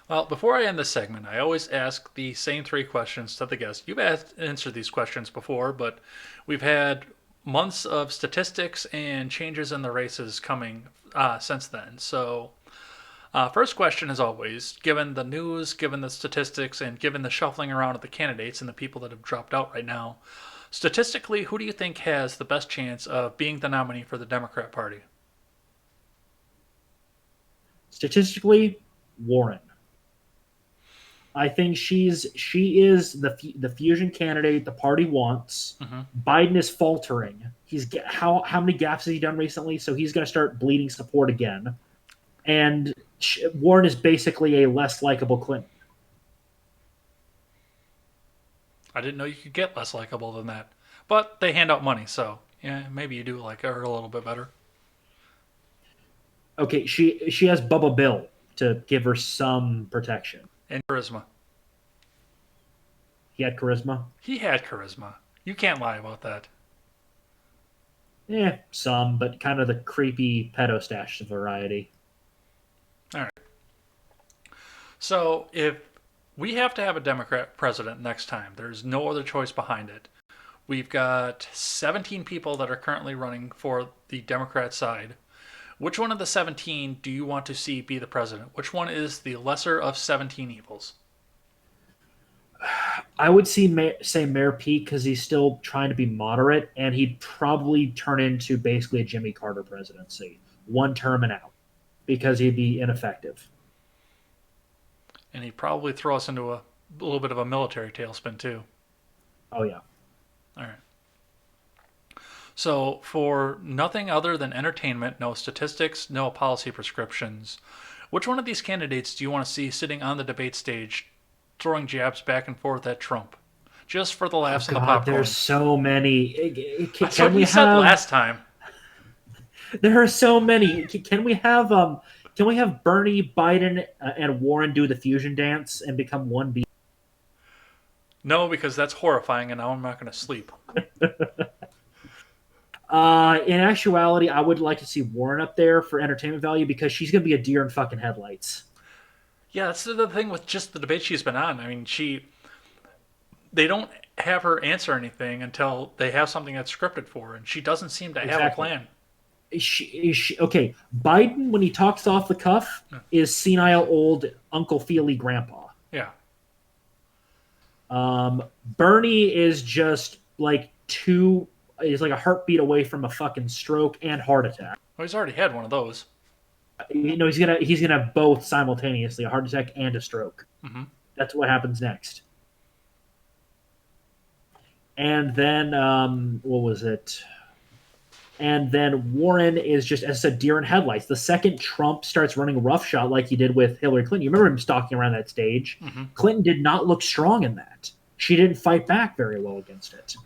S1: Well, before I end this segment, I always ask the same three questions to the guest. You've answered these questions before, but we've had months of statistics and changes in the races coming since then. So first question is always, given the news, given the statistics, and given the shuffling around of the candidates and the people that have dropped out right now, statistically, who do you think has the best chance of being the nominee for the Democrat Party?
S2: Statistically, Warren. I think she is the fusion candidate the party wants. Mm-hmm. Biden is faltering. How many gaps has he done recently? So he's going to start bleeding support again. And Warren is basically a less likable Clinton.
S1: I didn't know you could get less likable than that. But they hand out money, so yeah, maybe you do like her a little bit better.
S2: Okay, she has Bubba Bill to give her some protection.
S1: And charisma.
S2: He had charisma?
S1: He had charisma. You can't lie about that.
S2: Yeah, some, but kind of the creepy pedo stash variety.
S1: All right. So if we have to have a Democrat president next time, there's no other choice behind it. We've got 17 people that are currently running for the Democrat side. Which one of the 17 do you want to see be the president? Which one is the lesser of 17 evils?
S2: I would say Mayor Pete because he's still trying to be moderate, and he'd probably turn into basically a Jimmy Carter presidency, one term and out, because he'd be ineffective.
S1: And he'd probably throw us into a little bit of a military tailspin, too.
S2: Oh yeah.
S1: All right. So, for nothing other than entertainment, no statistics, no policy prescriptions, which one of these candidates do you want to see sitting on the debate stage throwing jabs back and forth at Trump? Just for the
S2: Oh
S1: laughs and the
S2: God, there's
S1: popcorn.
S2: so many.
S1: That's
S2: Can
S1: what
S2: we
S1: you said
S2: have?
S1: last time.
S2: There are so many. Can we have? Can we have Bernie, Biden, and Warren do the fusion dance and become one being?
S1: No, because that's horrifying, and now I'm not going to sleep.
S2: In actuality, I would like to see Warren up there for entertainment value because she's going to be a deer in fucking headlights.
S1: Yeah, that's the thing with just the debate she's been on. I mean, they don't have her answer anything until they have something that's scripted for her, and she doesn't seem to have a
S2: Exactly.
S1: plan.
S2: Okay? Biden, when he talks off the cuff, is senile old Uncle Feely grandpa.
S1: Yeah.
S2: Bernie is just like is like a heartbeat away from a fucking stroke and heart attack.
S1: Well, he's already had one of those.
S2: He's gonna have both simultaneously, a heart attack and a stroke.
S1: Mm-hmm.
S2: That's what happens next. And then what was it? And then Warren is just, as I said, deer in headlights. The second Trump starts running roughshod like he did with Hillary Clinton, you remember him stalking around that stage.
S1: Mm-hmm.
S2: Clinton did not look strong in that. She didn't fight back very well against it.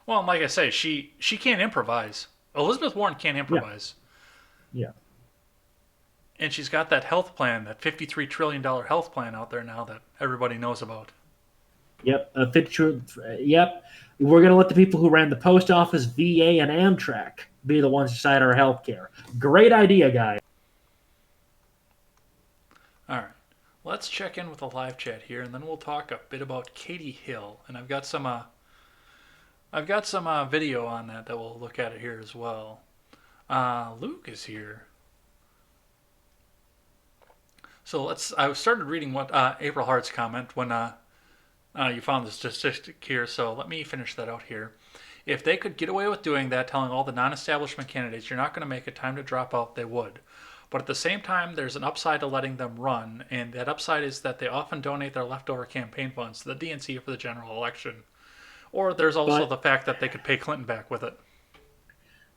S1: Well, like I say, she can't improvise. Elizabeth Warren can't improvise.
S2: Yeah.
S1: And she's got that health plan, that $53 trillion health plan out there now that everybody knows about.
S2: Yep. Yep. We're going to let the people who ran the post office, VA, and Amtrak be the ones to decide our health care. Great idea, guys.
S1: All right. Let's check in with the live chat here, and then we'll talk a bit about Katie Hill. And I've got some video on that we'll look at it here as well. Luke is here. So I started reading what April Hart's comment when you found the statistic here. So let me finish that out here. If they could get away with doing that, telling all the non-establishment candidates you're not going to make it, time to drop out, they would. But at the same time, there's an upside to letting them run, and that upside is that they often donate their leftover campaign funds to the DNC for the general election. Or there's also the fact that they could pay Clinton back with it.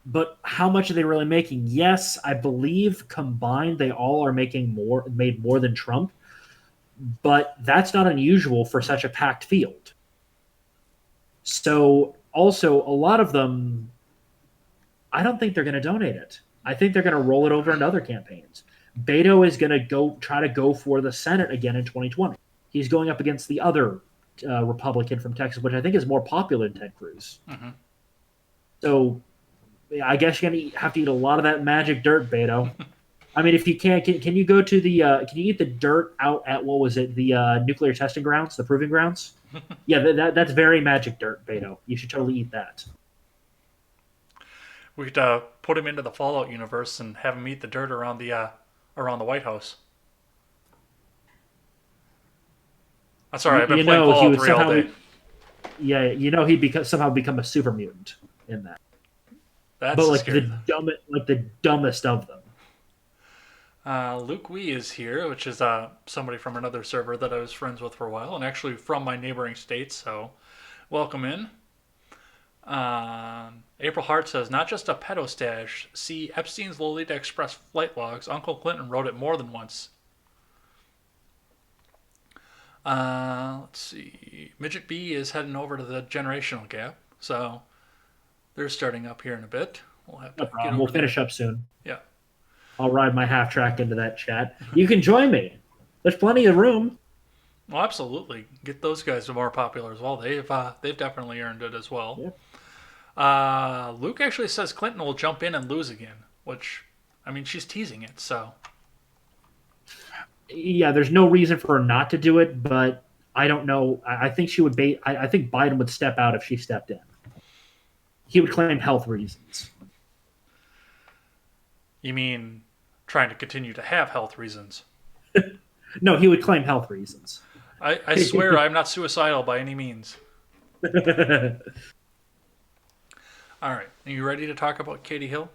S2: But how much are they really making? Yes, I believe combined they all are made more than Trump. But that's not unusual for such a packed field. So also, a lot of them, I don't think they're going to donate it. I think they're going to roll it over into other campaigns. Beto is going to try to go for the Senate again in 2020. He's going up against the other Republican from Texas, which I think is more popular than Ted Cruz.
S1: Mm-hmm.
S2: So I guess you're going to have to eat a lot of that magic dirt, Beto. I mean, if you can you go to the can you eat the dirt out at what was it, the nuclear testing grounds, the proving grounds? Yeah, that's very magic dirt, Beto. You should totally eat that.
S1: We could put him into the Fallout universe and have him eat the dirt around the White House. That's all right. I've been playing Fallout 3 all day.
S2: He'd somehow become a super mutant in that.
S1: That's
S2: but like
S1: scary.
S2: the dumbest of them.
S1: Luke Wee is here, which is somebody from another server that I was friends with for a while, and actually from my neighboring state, so welcome in. April Hart says, not just a pedo stash. See Epstein's Lolita Express flight logs. Uncle Clinton wrote it more than once. Let's see. Midget B is heading over to the generational gap, so they're starting up here in a bit. We'll have to
S2: No problem. We'll finish up soon.
S1: Yeah.
S2: I'll ride my half track into that chat. You can join me. There's plenty of room.
S1: Well, absolutely. Get those guys more popular as well. They've definitely earned it as well.
S2: Yeah.
S1: Luke actually says Clinton will jump in and lose again, which, I mean, she's teasing it, so.
S2: Yeah, there's no reason for her not to do it, but I don't know. I think she would I think Biden would step out if she stepped in. He would claim health reasons.
S1: You mean trying to continue to have health reasons?
S2: No, he would claim health reasons.
S1: I swear I'm not suicidal by any means. All right, are you ready to talk about Katie Hill?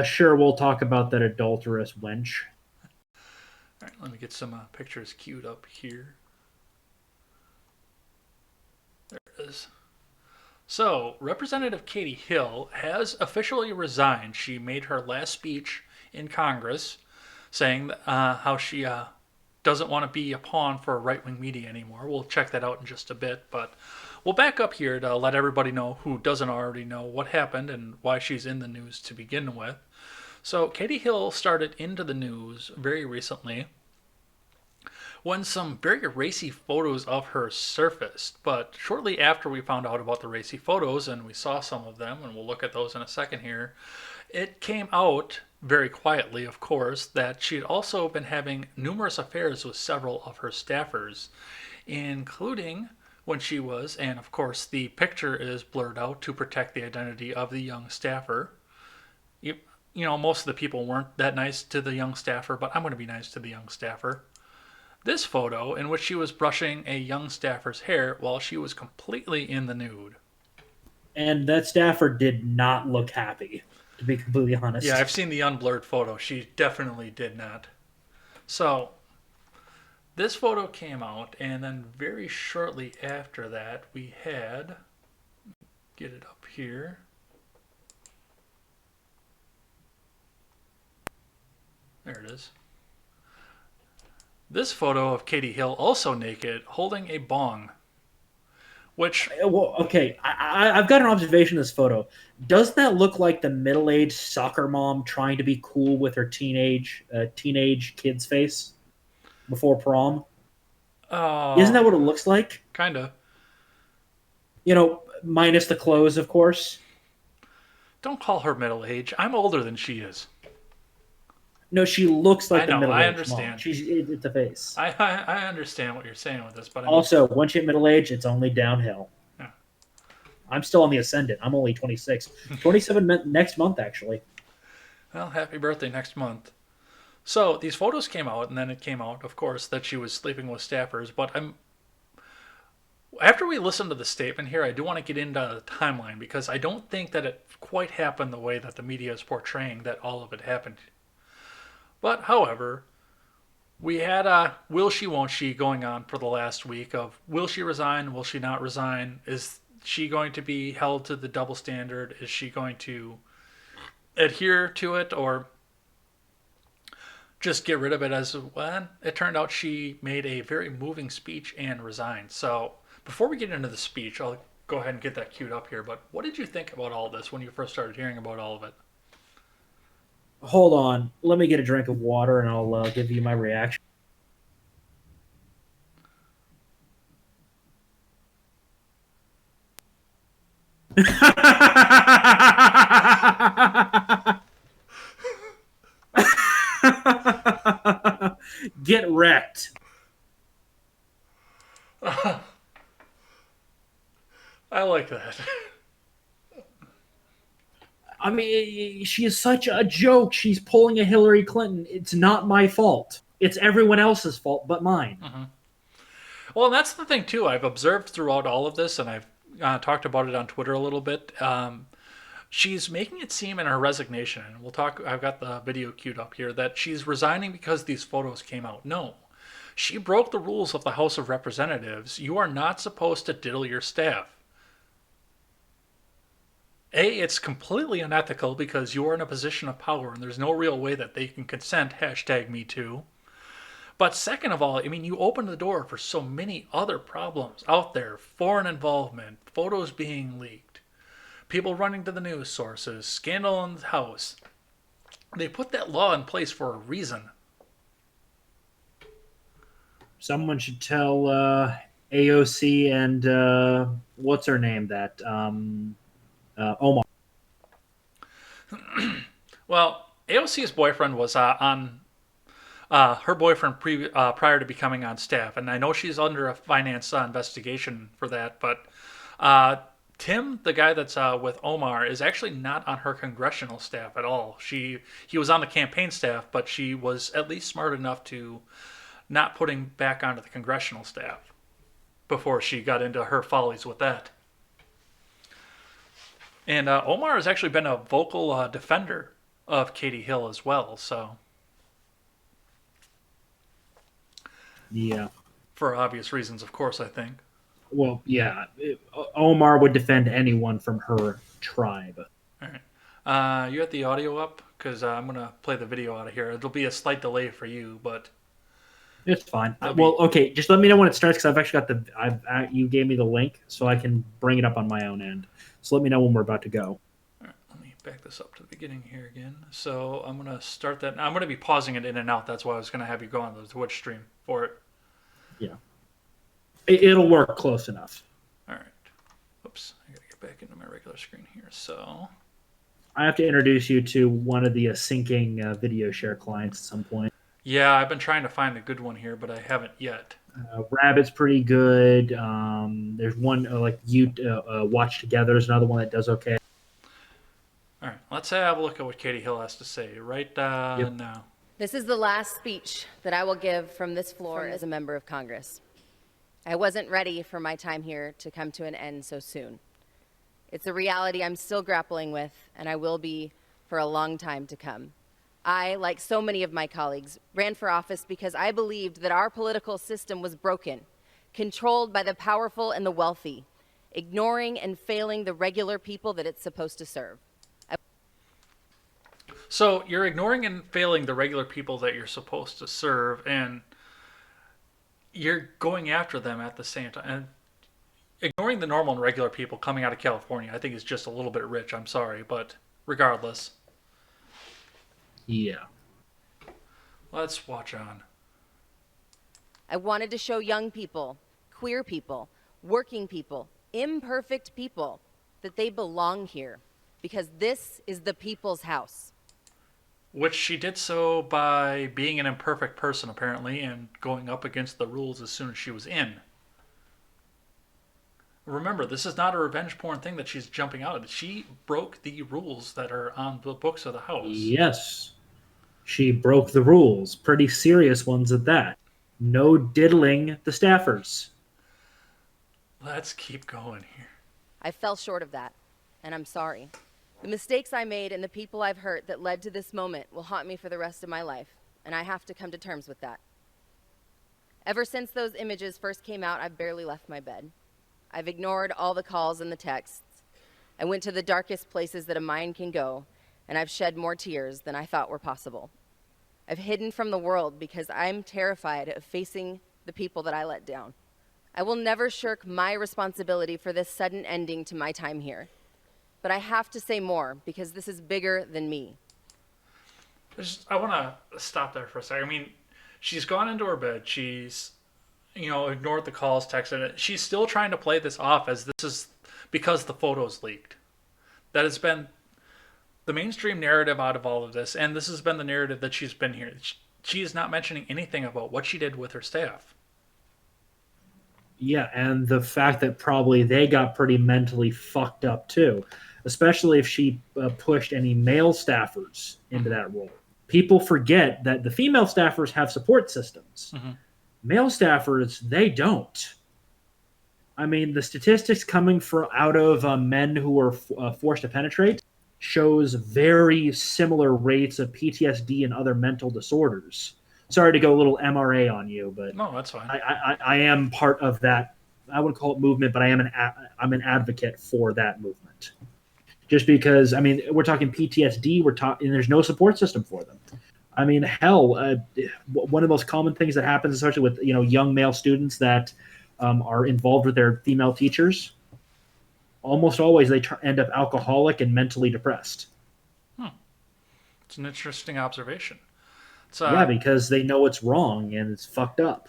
S2: Sure, we'll talk about that adulterous wench.
S1: All right, let me get some pictures queued up here. There it is. So, Representative Katie Hill has officially resigned. She made her last speech in Congress saying how she doesn't want to be a pawn for right wing media anymore. We'll check that out in just a bit, but we'll back up here to let everybody know who doesn't already know what happened and why she's in the news to begin with. So, Katie Hill started into the news very recently when some very racy photos of her surfaced. But shortly after we found out about the racy photos, and we saw some of them, and we'll look at those in a second here, it came out very quietly, of course, that she had also been having numerous affairs with several of her staffers, including when she was, and of course the picture is blurred out to protect the identity of the young staffer. You, you know, most of the people weren't that nice to the young staffer, but I'm going to be nice to the young staffer. This photo, in which she was brushing a young staffer's hair while she was completely in the nude.
S2: And that staffer did not look happy, to be completely honest.
S1: Yeah, I've seen the unblurred photo. She definitely did not. So, this photo came out, and then very shortly after that, we had. Get it up here. There it is. This photo of Katie Hill, also naked, holding a bong. Which,
S2: Well, okay, I've got an observation of this photo. Doesn't that look like the middle-aged soccer mom trying to be cool with her teenage kid's face before prom? Isn't that what it looks like?
S1: kinda.
S2: You know, minus the clothes, of course.
S1: Don't call her middle age. I'm older than she is.
S2: No, she looks
S1: I
S2: like the
S1: know, I
S2: middle-aged mom.
S1: understand.
S2: It's the face.
S1: I understand what you're saying with this, but I mean,
S2: Also, once you hit middle age, it's only downhill.
S1: yeah.
S2: I'm still on the ascendant. I'm only 26. 27 next month, actually.
S1: Well, happy birthday next month. So these photos came out, and then it came out, of course, that she was sleeping with staffers. But after we listen to the statement here, I do want to get into the timeline because I don't think that it quite happened the way that the media is portraying that all of it happened. But however, we had a will she, won't she going on for the last week of will she resign, will she not resign? Is she going to be held to the double standard? Is she going to adhere to it or just get rid of it as well? It turned out she made a very moving speech and resigned. So before we get into the speech, I'll go ahead and get that queued up here. But what did you think about all this when you first started hearing about all of it?
S2: Hold on. Let me get a drink of water, and I'll give you my reaction. Get wrecked.
S1: I like that.
S2: I mean, she is such a joke. She's pulling a Hillary Clinton. It's not my fault. It's everyone else's fault but mine.
S1: Well, and that's the thing too. I've observed throughout all of this, and I've talked about it on Twitter a little bit. She's making it seem in her resignation, and we'll talk. I've got the video queued up here that she's resigning because these photos came out. No, she broke the rules of the House of Representatives. You are not supposed to diddle your staff. A, it's completely unethical because you are in a position of power and there's no real way that they can consent. Hashtag me too. But second of all, I mean, you open the door for so many other problems out there. Foreign involvement, photos being leaked, people running to the news sources, scandal in the House. They put that law in place for a reason.
S2: Someone should tell AOC and what's her name that Omar.
S1: Well, AOC's boyfriend was on her boyfriend prior to becoming on staff, and I know she's under a finance investigation for that. But Tim, the guy that's with Omar, is actually not on her congressional staff at all. He was on the campaign staff, but she was at least smart enough to not putting back onto the congressional staff before she got into her follies with that. And Omar has actually been a vocal defender of Katie Hill as well. So
S2: Yeah.
S1: for obvious reasons, of course, I think.
S2: Well, yeah. Omar would defend anyone from her tribe.
S1: All right. You got the audio up? Because I'm going to play the video out of here. It'll be a slight delay for you, but
S2: It's fine.
S1: That'll
S2: Well,
S1: be-
S2: okay. Just let me know when it starts because I've actually got you gave me the link, so I can bring it up on my own end. So let me know when we're about to go.
S1: all right, let me back this up to the beginning here again. So I'm going to start that. I'm going to be pausing it in and out. That's why I was going to have you go on the Twitch stream for it.
S2: Yeah. It'll work close enough.
S1: All right. Oops. I got to get back into my regular screen here. So
S2: I have to introduce you to one of the syncing video share clients at some point.
S1: yeah, I've been trying to find a good one here, but I haven't yet.
S2: Rabbit's pretty good. There's one Watch Together is another one that does okay.
S1: All right, let's have a look at what Katie Hill has to say right now.
S3: This is the last speech that I will give from this floor as a member of Congress. I wasn't ready for my time here to come to an end so soon. It's a reality I'm still grappling with, and I will be for a long time to come. I, like so many of my colleagues, ran for office because I believed that our political system was broken, controlled by the powerful and the wealthy, ignoring and failing the regular people that it's supposed to serve.
S1: So you're ignoring and failing the regular people that you're supposed to serve, and you're going after them at the same time. And ignoring the normal and regular people coming out of California, I think is just a little bit rich. I'm sorry, but regardless.
S2: Yeah.
S1: Let's watch on.
S3: I wanted to show young people, queer people, working people, imperfect people, that they belong here, because this is the people's house.
S1: Which she did so by being an imperfect person, apparently, and going up against the rules as soon as she was in. Remember, this is not a revenge porn thing that she's jumping out of. She broke the rules that are on the books of the House.
S2: Yes. She broke the rules. Pretty serious ones at that. No diddling the staffers.
S1: Let's keep going here.
S3: I fell short of that, and I'm sorry. The mistakes I made and the people I've hurt that led to this moment will haunt me for the rest of my life, and I have to come to terms with that. Ever since those images first came out, I've barely left my bed. I've ignored all the calls and the texts. I went to the darkest places that a mind can go, and I've shed more tears than I thought were possible. I've hidden from the world because I'm terrified of facing the people that I let down. I will never shirk my responsibility for this sudden ending to my time here. But I have to say more because this is bigger than me.
S1: I want to stop there for a second. I mean, she's gone into her bed. She's, ignored the calls, texted it. She's still trying to play this off as this is because the photos leaked. That has been the mainstream narrative out of all of this, and this has been the narrative that she's been here. She is not mentioning anything about what she did with her staff.
S2: Yeah, and the fact that probably they got pretty mentally fucked up too, especially if she pushed any male staffers into that role. People forget that the female staffers have support systems.
S1: Mm-hmm.
S2: Male staffers, they don't. I mean, the statistics coming out of men who were forced to penetrate shows very similar rates of PTSD and other mental disorders. Sorry to go a little MRA on you, but
S1: No, that's fine.
S2: I am part of that. I would call it movement, but I'm an advocate for that movement. Just because, I mean, we're talking PTSD, and there's no support system for them. I mean, hell, one of the most common things that happens, especially with young male students that are involved with their female teachers, almost always they end up alcoholic and mentally depressed.
S1: It's an interesting observation.
S2: Yeah, because they know it's wrong and it's fucked up.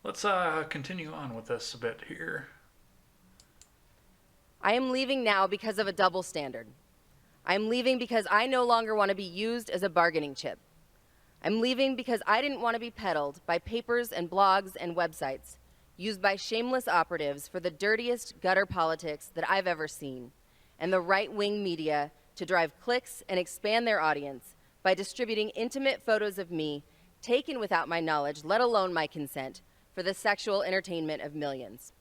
S1: Let's continue on with this a bit here.
S3: I am leaving now because of a double standard. I'm leaving because I no longer want to be used as a bargaining chip. I'm leaving because I didn't want to be peddled by papers and blogs and websites used by shameless operatives for the dirtiest gutter politics that I've ever seen, and the right-wing media to drive clicks and expand their audience by distributing intimate photos of me taken without my knowledge, let alone my consent, for the sexual entertainment of millions.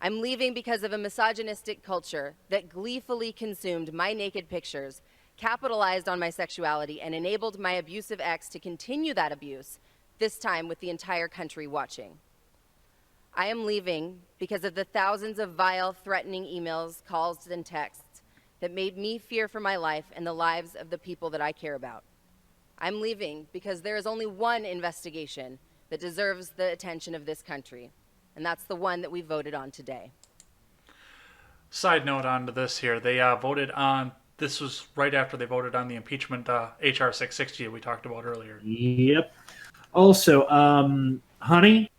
S3: I'm leaving because of a misogynistic culture that gleefully consumed my naked pictures, capitalized on my sexuality, and enabled my abusive ex to continue that abuse, this time with the entire country watching. I am leaving because of the thousands of vile, threatening emails, calls, and texts that made me fear for my life and the lives of the people that I care about. I'm leaving because there is only one investigation that deserves the attention of this country, and that's the one that we voted on today.
S1: Side note on to this here. They voted on, this was right after they voted on the impeachment HR 660 we talked about earlier.
S2: Yep. Also, honey,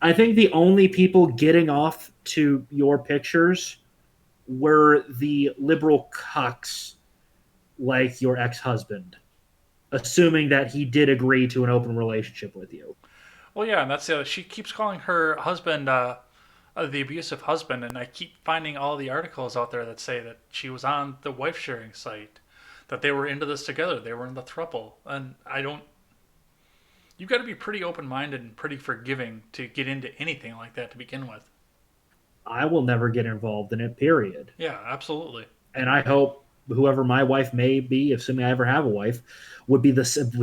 S2: I think the only people getting off to your pictures were the liberal cucks like your ex-husband, assuming that he did agree to an open relationship with you.
S1: Well, yeah, and that's she keeps calling her husband the abusive husband, and I keep finding all the articles out there that say that she was on the wife sharing site, that they were into this together, they were in the throuple, and I don't. You've got to be pretty open-minded and pretty forgiving to get into anything like that to begin with.
S2: I will never get involved in it, period.
S1: Yeah, absolutely.
S2: And I hope whoever my wife may be, assuming I ever have a wife, would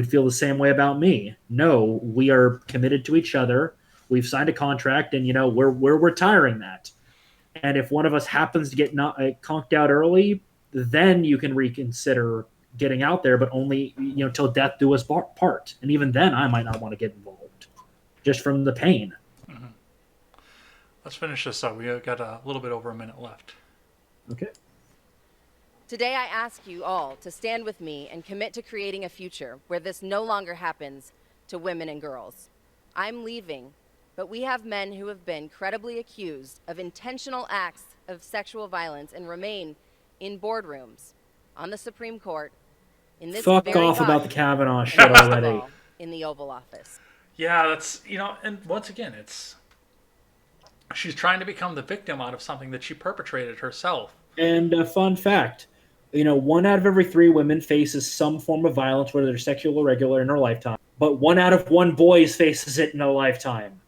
S2: feel the same way about me. No, we are committed to each other. We've signed a contract, and we're retiring that. And if one of us happens to get conked out early, then you can reconsider getting out there, but only till death do us part. And even then, I might not want to get involved, just from the pain.
S1: Mm-hmm. Let's finish this up. We got a little bit over a minute left.
S2: Okay.
S3: Today I ask you all to stand with me and commit to creating a future where this no longer happens to women and girls. I'm leaving, but we have men who have been credibly accused of intentional acts of sexual violence and remain in boardrooms, on the Supreme Court, in this
S2: Fuck
S3: very
S2: off
S3: body,
S2: about the Kavanaugh shit
S3: and most of
S2: already.
S3: all, in the Oval Office.
S1: Yeah, that's, and once again, she's trying to become the victim out of something that she perpetrated herself.
S2: And a fun fact, 1 out of every 3 women faces some form of violence, whether they're sexual or regular, in her lifetime. But 1 out of 1 boy faces it in a lifetime.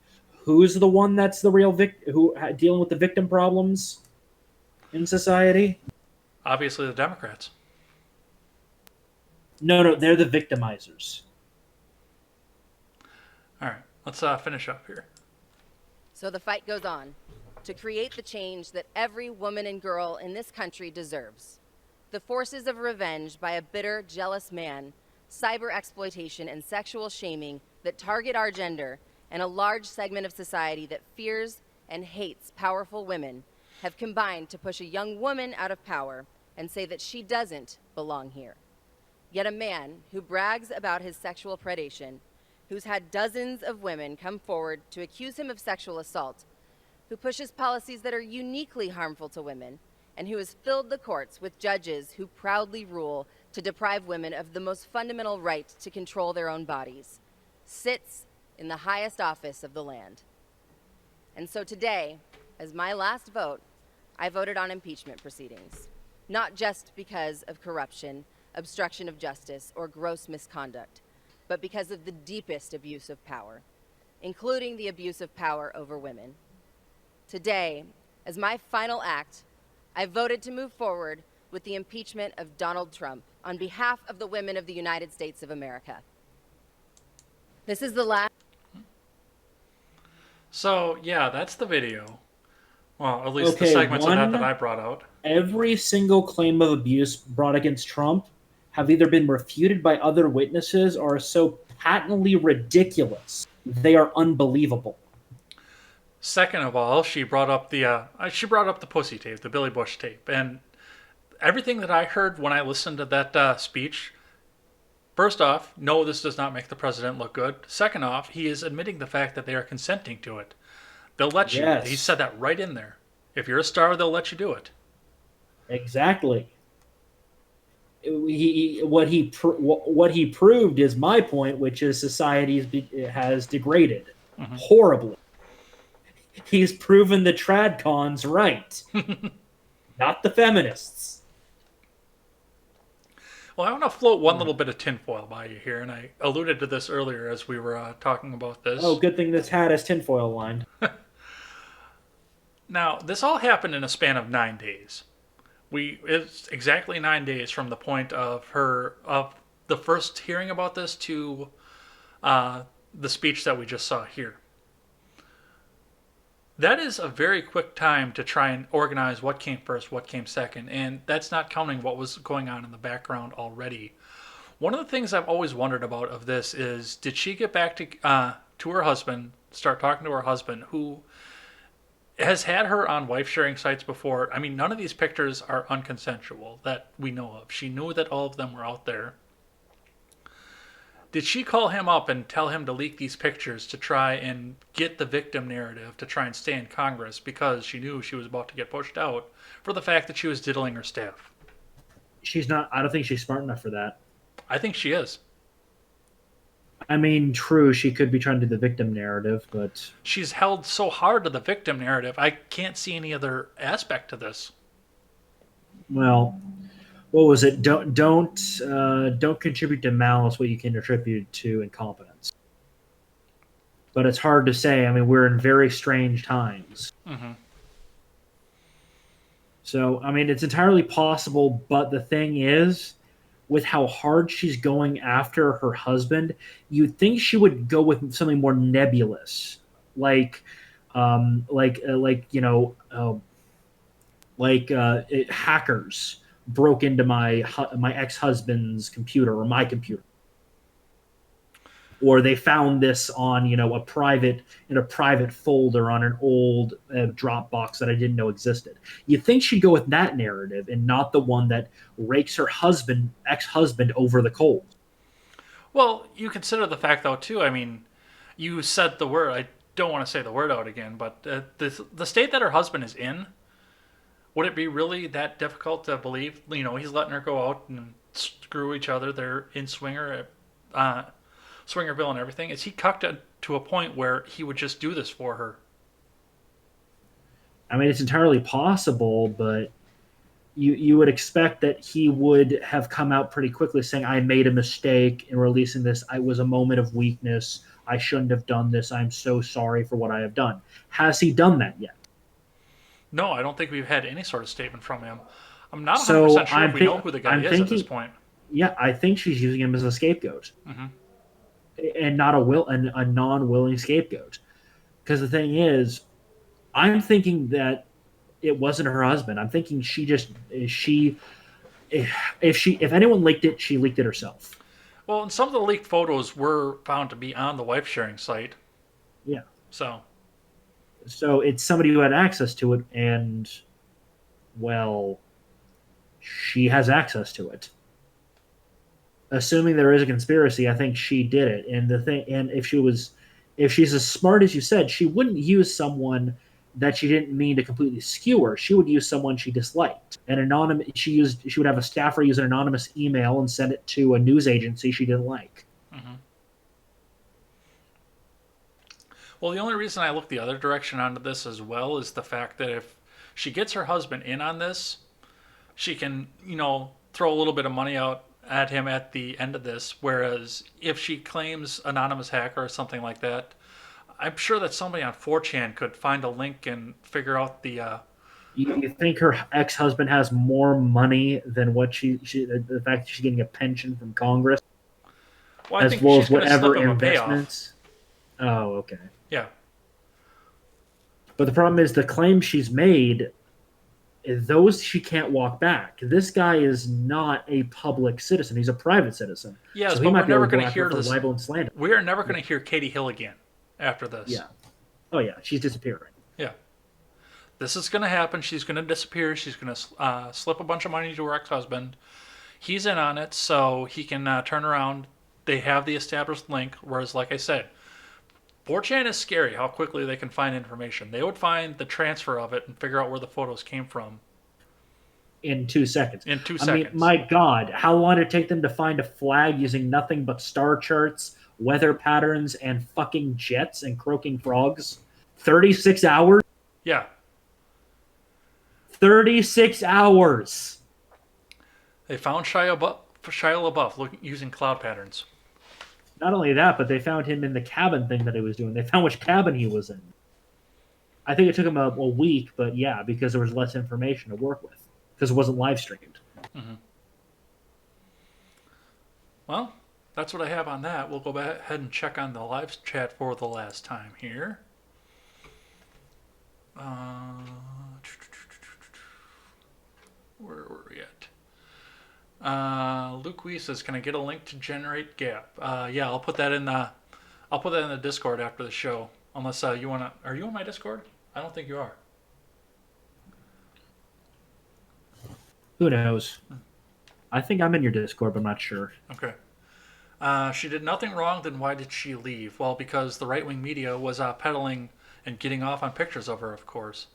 S2: Who's the one that's the real who dealing with the victim problems in society?
S1: Obviously, the Democrats.
S2: No, they're the victimizers.
S1: All right, let's finish up here.
S3: So the fight goes on to create the change that every woman and girl in this country deserves. The forces of revenge by a bitter, jealous man, cyber exploitation, and sexual shaming that target our gender and a large segment of society that fears and hates powerful women have combined to push a young woman out of power and say that she doesn't belong here. Yet a man who brags about his sexual predation, who's had dozens of women come forward to accuse him of sexual assault, who pushes policies that are uniquely harmful to women, and who has filled the courts with judges who proudly rule to deprive women of the most fundamental right to control their own bodies, sits in the highest office of the land. And so today, as my last vote, I voted on impeachment proceedings, not just because of corruption, obstruction of justice, or gross misconduct, but because of the deepest abuse of power, including the abuse of power over women. Today, as my final act, I voted to move forward with the impeachment of Donald Trump on behalf of the women of the United States of America. This is the last.
S1: So, yeah, that's the video. Well, at least the segments of that I brought out.
S2: Every single claim of abuse brought against Trump have either been refuted by other witnesses or are so patently ridiculous they are unbelievable.
S1: Second of all, she brought up the pussy tape, the Billy Bush tape, and everything that I heard when I listened to that speech. First off, no, this does not make the president look good. Second off, he is admitting the fact that they are consenting to it. They'll let you.
S2: Yes.
S1: He said that right in there. If you're a star, they'll let you do it.
S2: Exactly. What he proved is my point, which is society has degraded horribly. He's proven the tradcons right, not the feminists.
S1: Well, I want to float one little bit of tinfoil by you here, and I alluded to this earlier as we were talking about this.
S2: Oh, good thing this hat has tinfoil lined.
S1: Now, this all happened in a span of 9 days. It's exactly 9 days from the point of the first hearing about this to the speech that we just saw here. That is a very quick time to try and organize what came first, what came second, and that's not counting what was going on in the background already. One of the things I've always wondered about of this is, did she get back to her husband, start talking to her husband, who has had her on wife sharing sites before? I mean, none of these pictures are unconsensual that we know of. She knew that all of them were out there. Did she call him up and tell him to leak these pictures to try and get the victim narrative to try and stay in Congress because she knew she was about to get pushed out for the fact that she was diddling her staff?
S2: She's not. I don't think she's smart enough for that.
S1: I think she is.
S2: I mean, true, she could be trying to do the victim narrative, but
S1: She's held so hard to the victim narrative. I can't see any other aspect to this.
S2: well, what was it? Don't contribute to malice what you can attribute to incompetence. But it's hard to say. I mean, we're in very strange times.
S1: Mm-hmm.
S2: So, I mean, it's entirely possible, but the thing is, with how hard she's going after her husband, you'd think she would go with something more nebulous, like hackers broke into my ex-husband's computer or my computer, or they found this on a private folder on an old Dropbox that I didn't know existed. You'd think she'd go with that narrative and not the one that rakes her ex-husband over the coals.
S1: Well, you consider the fact, though, too. I mean, you said the word. I don't want to say the word out again, but the state that her husband is in, would it be really that difficult to believe? He's letting her go out and screw each other. They're in Swingerville and everything. Is he cucked to a point where he would just do this for her?
S2: I mean, it's entirely possible, but you would expect that he would have come out pretty quickly saying, I made a mistake in releasing this. It was a moment of weakness. I shouldn't have done this. I'm so sorry for what I have done. Has he done that yet?
S1: No, I don't think we've had any sort of statement from him. I'm not 100%
S2: So
S1: sure if we know who the guy is at this point.
S2: Yeah, I think she's using him as a scapegoat.
S1: Mm-hmm.
S2: And not a non-willing scapegoat. Because the thing is, I'm thinking that it wasn't her husband. I'm thinking if anyone leaked it, she leaked it herself.
S1: Well, and some of the leaked photos were found to be on the wife sharing site.
S2: Yeah.
S1: So
S2: it's somebody who had access to it, and well, she has access to it. Assuming there is a conspiracy, I think she did it. And if she's as smart as you said, she wouldn't use someone that she didn't mean to completely skewer. She would use someone she disliked. She would have a staffer use an anonymous email and send it to a news agency she didn't like.
S1: Mm-hmm. Well, the only reason I look the other direction onto this as well is the fact that if she gets her husband in on this, she can, throw a little bit of money out at him at the end of this. Whereas if she claims anonymous hacker or something like that, I'm sure that somebody on 4chan could find a link and figure out the.
S2: You think her ex-husband has more money than what the fact that she's getting a pension from Congress,
S1: Well, I
S2: as
S1: think
S2: well
S1: she's
S2: as
S1: going to slip
S2: whatever
S1: him a payoff.
S2: investments? Oh, okay.
S1: Yeah.
S2: But the problem is the claims she's made, those she can't walk back. This guy is not a public citizen; he's a private citizen.
S1: Yes,
S2: so
S1: but we're never going to hear this.
S2: Libel and slander.
S1: We are never going to hear Katie Hill again after this.
S2: Yeah. Oh yeah, she's disappearing.
S1: Yeah. This is going to happen. She's going to disappear. She's going to slip a bunch of money to her ex-husband. He's in on it, so he can turn around. They have the established link, whereas, like I said, 4chan is scary how quickly they can find information. They would find the transfer of it and figure out where the photos came from.
S2: In 2 seconds.
S1: In 2
S2: I
S1: seconds.
S2: mean, my God, how long did it take them to find a flag using nothing but star charts, weather patterns, and fucking jets and croaking frogs? 36 hours?
S1: Yeah.
S2: 36 hours.
S1: They found Shia LaBeouf using cloud patterns.
S2: Not only that, but they found him in the cabin thing that he was doing. They found which cabin he was in. I think it took him a week, but yeah, because there was less information to work with. Because it wasn't live streamed.
S1: Mm-hmm. Well, that's what I have on that. We'll go ahead and check on the live chat for the last time here. Where were we at? Luke Wee says, "Can I get a link to generate gap?" Yeah, I'll put that in the Discord after the show. Unless you wanna, are you in my Discord? I don't think you are.
S2: Who knows? I think I'm in your Discord, but I'm not sure.
S1: Okay. She did nothing wrong, then why did she leave? Well, because the right-wing media was peddling and getting off on pictures of her, of course.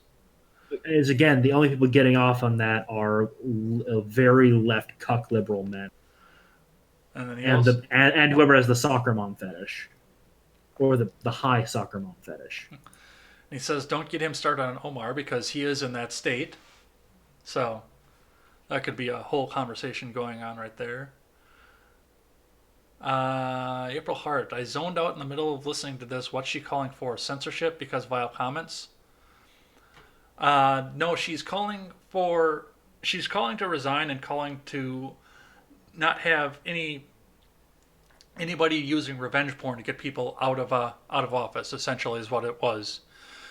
S2: Is again, the only people getting off on that are very left cuck liberal men, and whoever has the soccer mom fetish, or the high soccer mom fetish.
S1: He says, "Don't get him started on Omar because he is in that state." So that could be a whole conversation going on right there. April Hart, I zoned out in the middle of listening to this. What's she calling for? Censorship because vile comments? No, she's calling to resign and calling to not have anybody using revenge porn to get people out of office. Essentially, is what it was,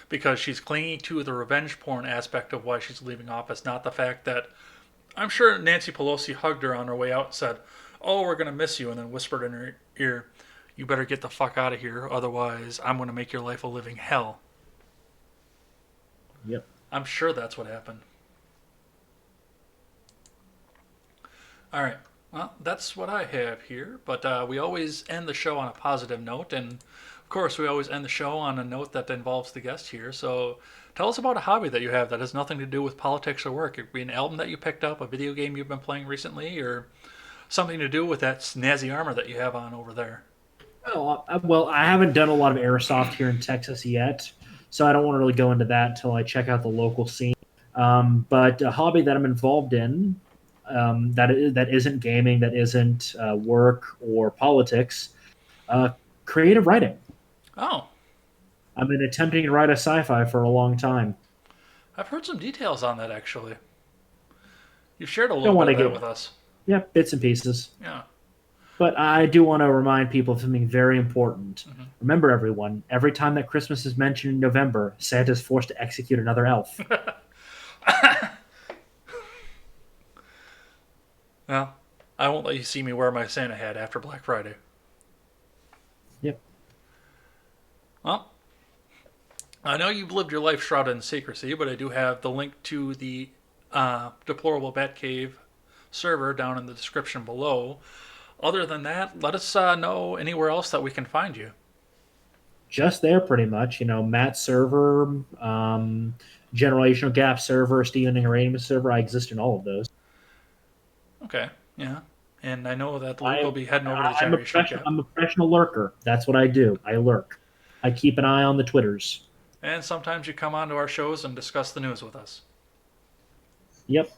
S1: because she's clinging to the revenge porn aspect of why she's leaving office, not the fact that I'm sure Nancy Pelosi hugged her on her way out and said, "Oh, we're gonna miss you," and then whispered in her ear, "You better get the fuck out of here, otherwise I'm gonna make your life a living hell."
S2: Yep.
S1: I'm sure that's what happened. All right. Well, that's what I have here. But we always end the show on a positive note. And, of course, we always end the show on a note that involves the guest here. So tell us about a hobby that you have that has nothing to do with politics or work. It could be an album that you picked up, a video game you've been playing recently, or something to do with that snazzy armor that you have on over there.
S2: Well, I haven't done a lot of airsoft here in Texas yet, so I don't want to really go into that until I check out the local scene. But a hobby that I'm involved in that isn't gaming, that isn't work or politics, creative writing.
S1: Oh.
S2: I've been attempting to write a sci-fi for a long time.
S1: I've heard some details on that, actually. You've shared a little bit of that with us.
S2: Yeah, bits and pieces.
S1: Yeah.
S2: But I do want to remind people of something very important. Mm-hmm. Remember, everyone, every time that Christmas is mentioned in November, Santa's forced to execute another elf.
S1: Well, I won't let you see me wear my Santa hat after Black Friday.
S2: Yep.
S1: Well, I know you've lived your life shrouded in secrecy, but I do have the link to the Deplorable Batcave server down in the description below. Other than that, let us know anywhere else that we can find you.
S2: Just there, pretty much. Matt's server, Generational Gap server, Steven and Uranium server. I exist in all of those.
S1: Okay, yeah. And I know that Luke will be heading over to the Generational Gap.
S2: I'm a professional lurker. That's what I do. I lurk. I keep an eye on the Twitters.
S1: And sometimes you come onto our shows and discuss the news with us.
S2: Yep.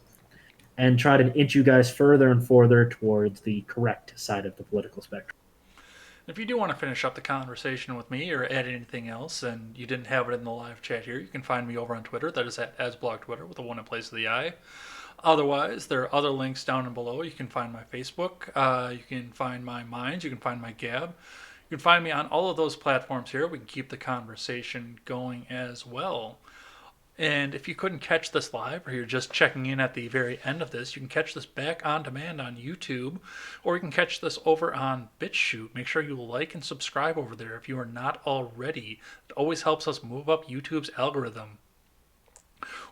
S2: And try to inch you guys further and further towards the correct side of the political spectrum.
S1: If you do want to finish up the conversation with me or add anything else and you didn't have it in the live chat here, you can find me over on Twitter. That is at AsBlogTwitter with a 1 in place of the I. Otherwise, there are other links down and below. You can find my Facebook. You can find my Minds. You can find my Gab. You can find me on all of those platforms here. We can keep the conversation going as well. And if you couldn't catch this live, or you're just checking in at the very end of this, you can catch this back on demand on YouTube, or you can catch this over on BitChute. Make sure you like and subscribe over there if you are not already. It always helps us move up YouTube's algorithm.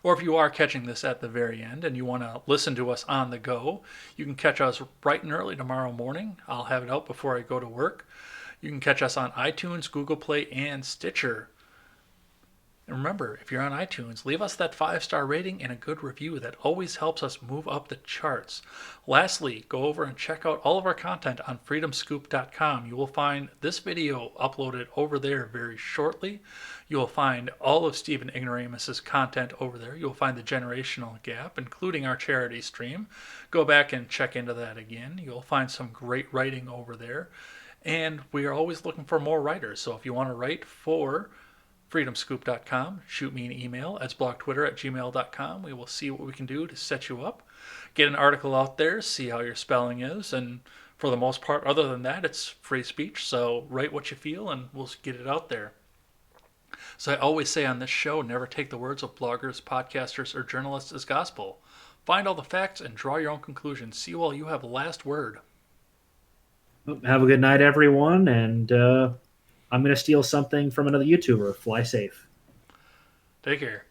S1: Or if you are catching this at the very end and you want to listen to us on the go, you can catch us bright and early tomorrow morning. I'll have it out before I go to work. You can catch us on iTunes, Google Play, and Stitcher. And remember, if you're on iTunes, leave us that 5-star rating and a good review. That always helps us move up the charts. Lastly, go over and check out all of our content on freedomscoop.com. You will find this video uploaded over there very shortly. You will find all of Stephen Ignoramus's content over there. You'll find the generational gap, including our charity stream. Go back and check into that again. You'll find some great writing over there. And we are always looking for more writers. So if you want to write for freedomscoop.com, shoot me an email at blogtwitter@gmail.com. We will see what we can do to set you up, get an article out there, see how your spelling is, and for the most part, other than that, it's free speech. So write what you feel and we'll get it out there. So I always say on this show, never take the words of bloggers, podcasters, or journalists as gospel. Find all the facts and draw your own conclusions. CWal, you have the last word.
S2: Have a good night, everyone, and I'm going to steal something from another YouTuber. Fly safe.
S1: Take care.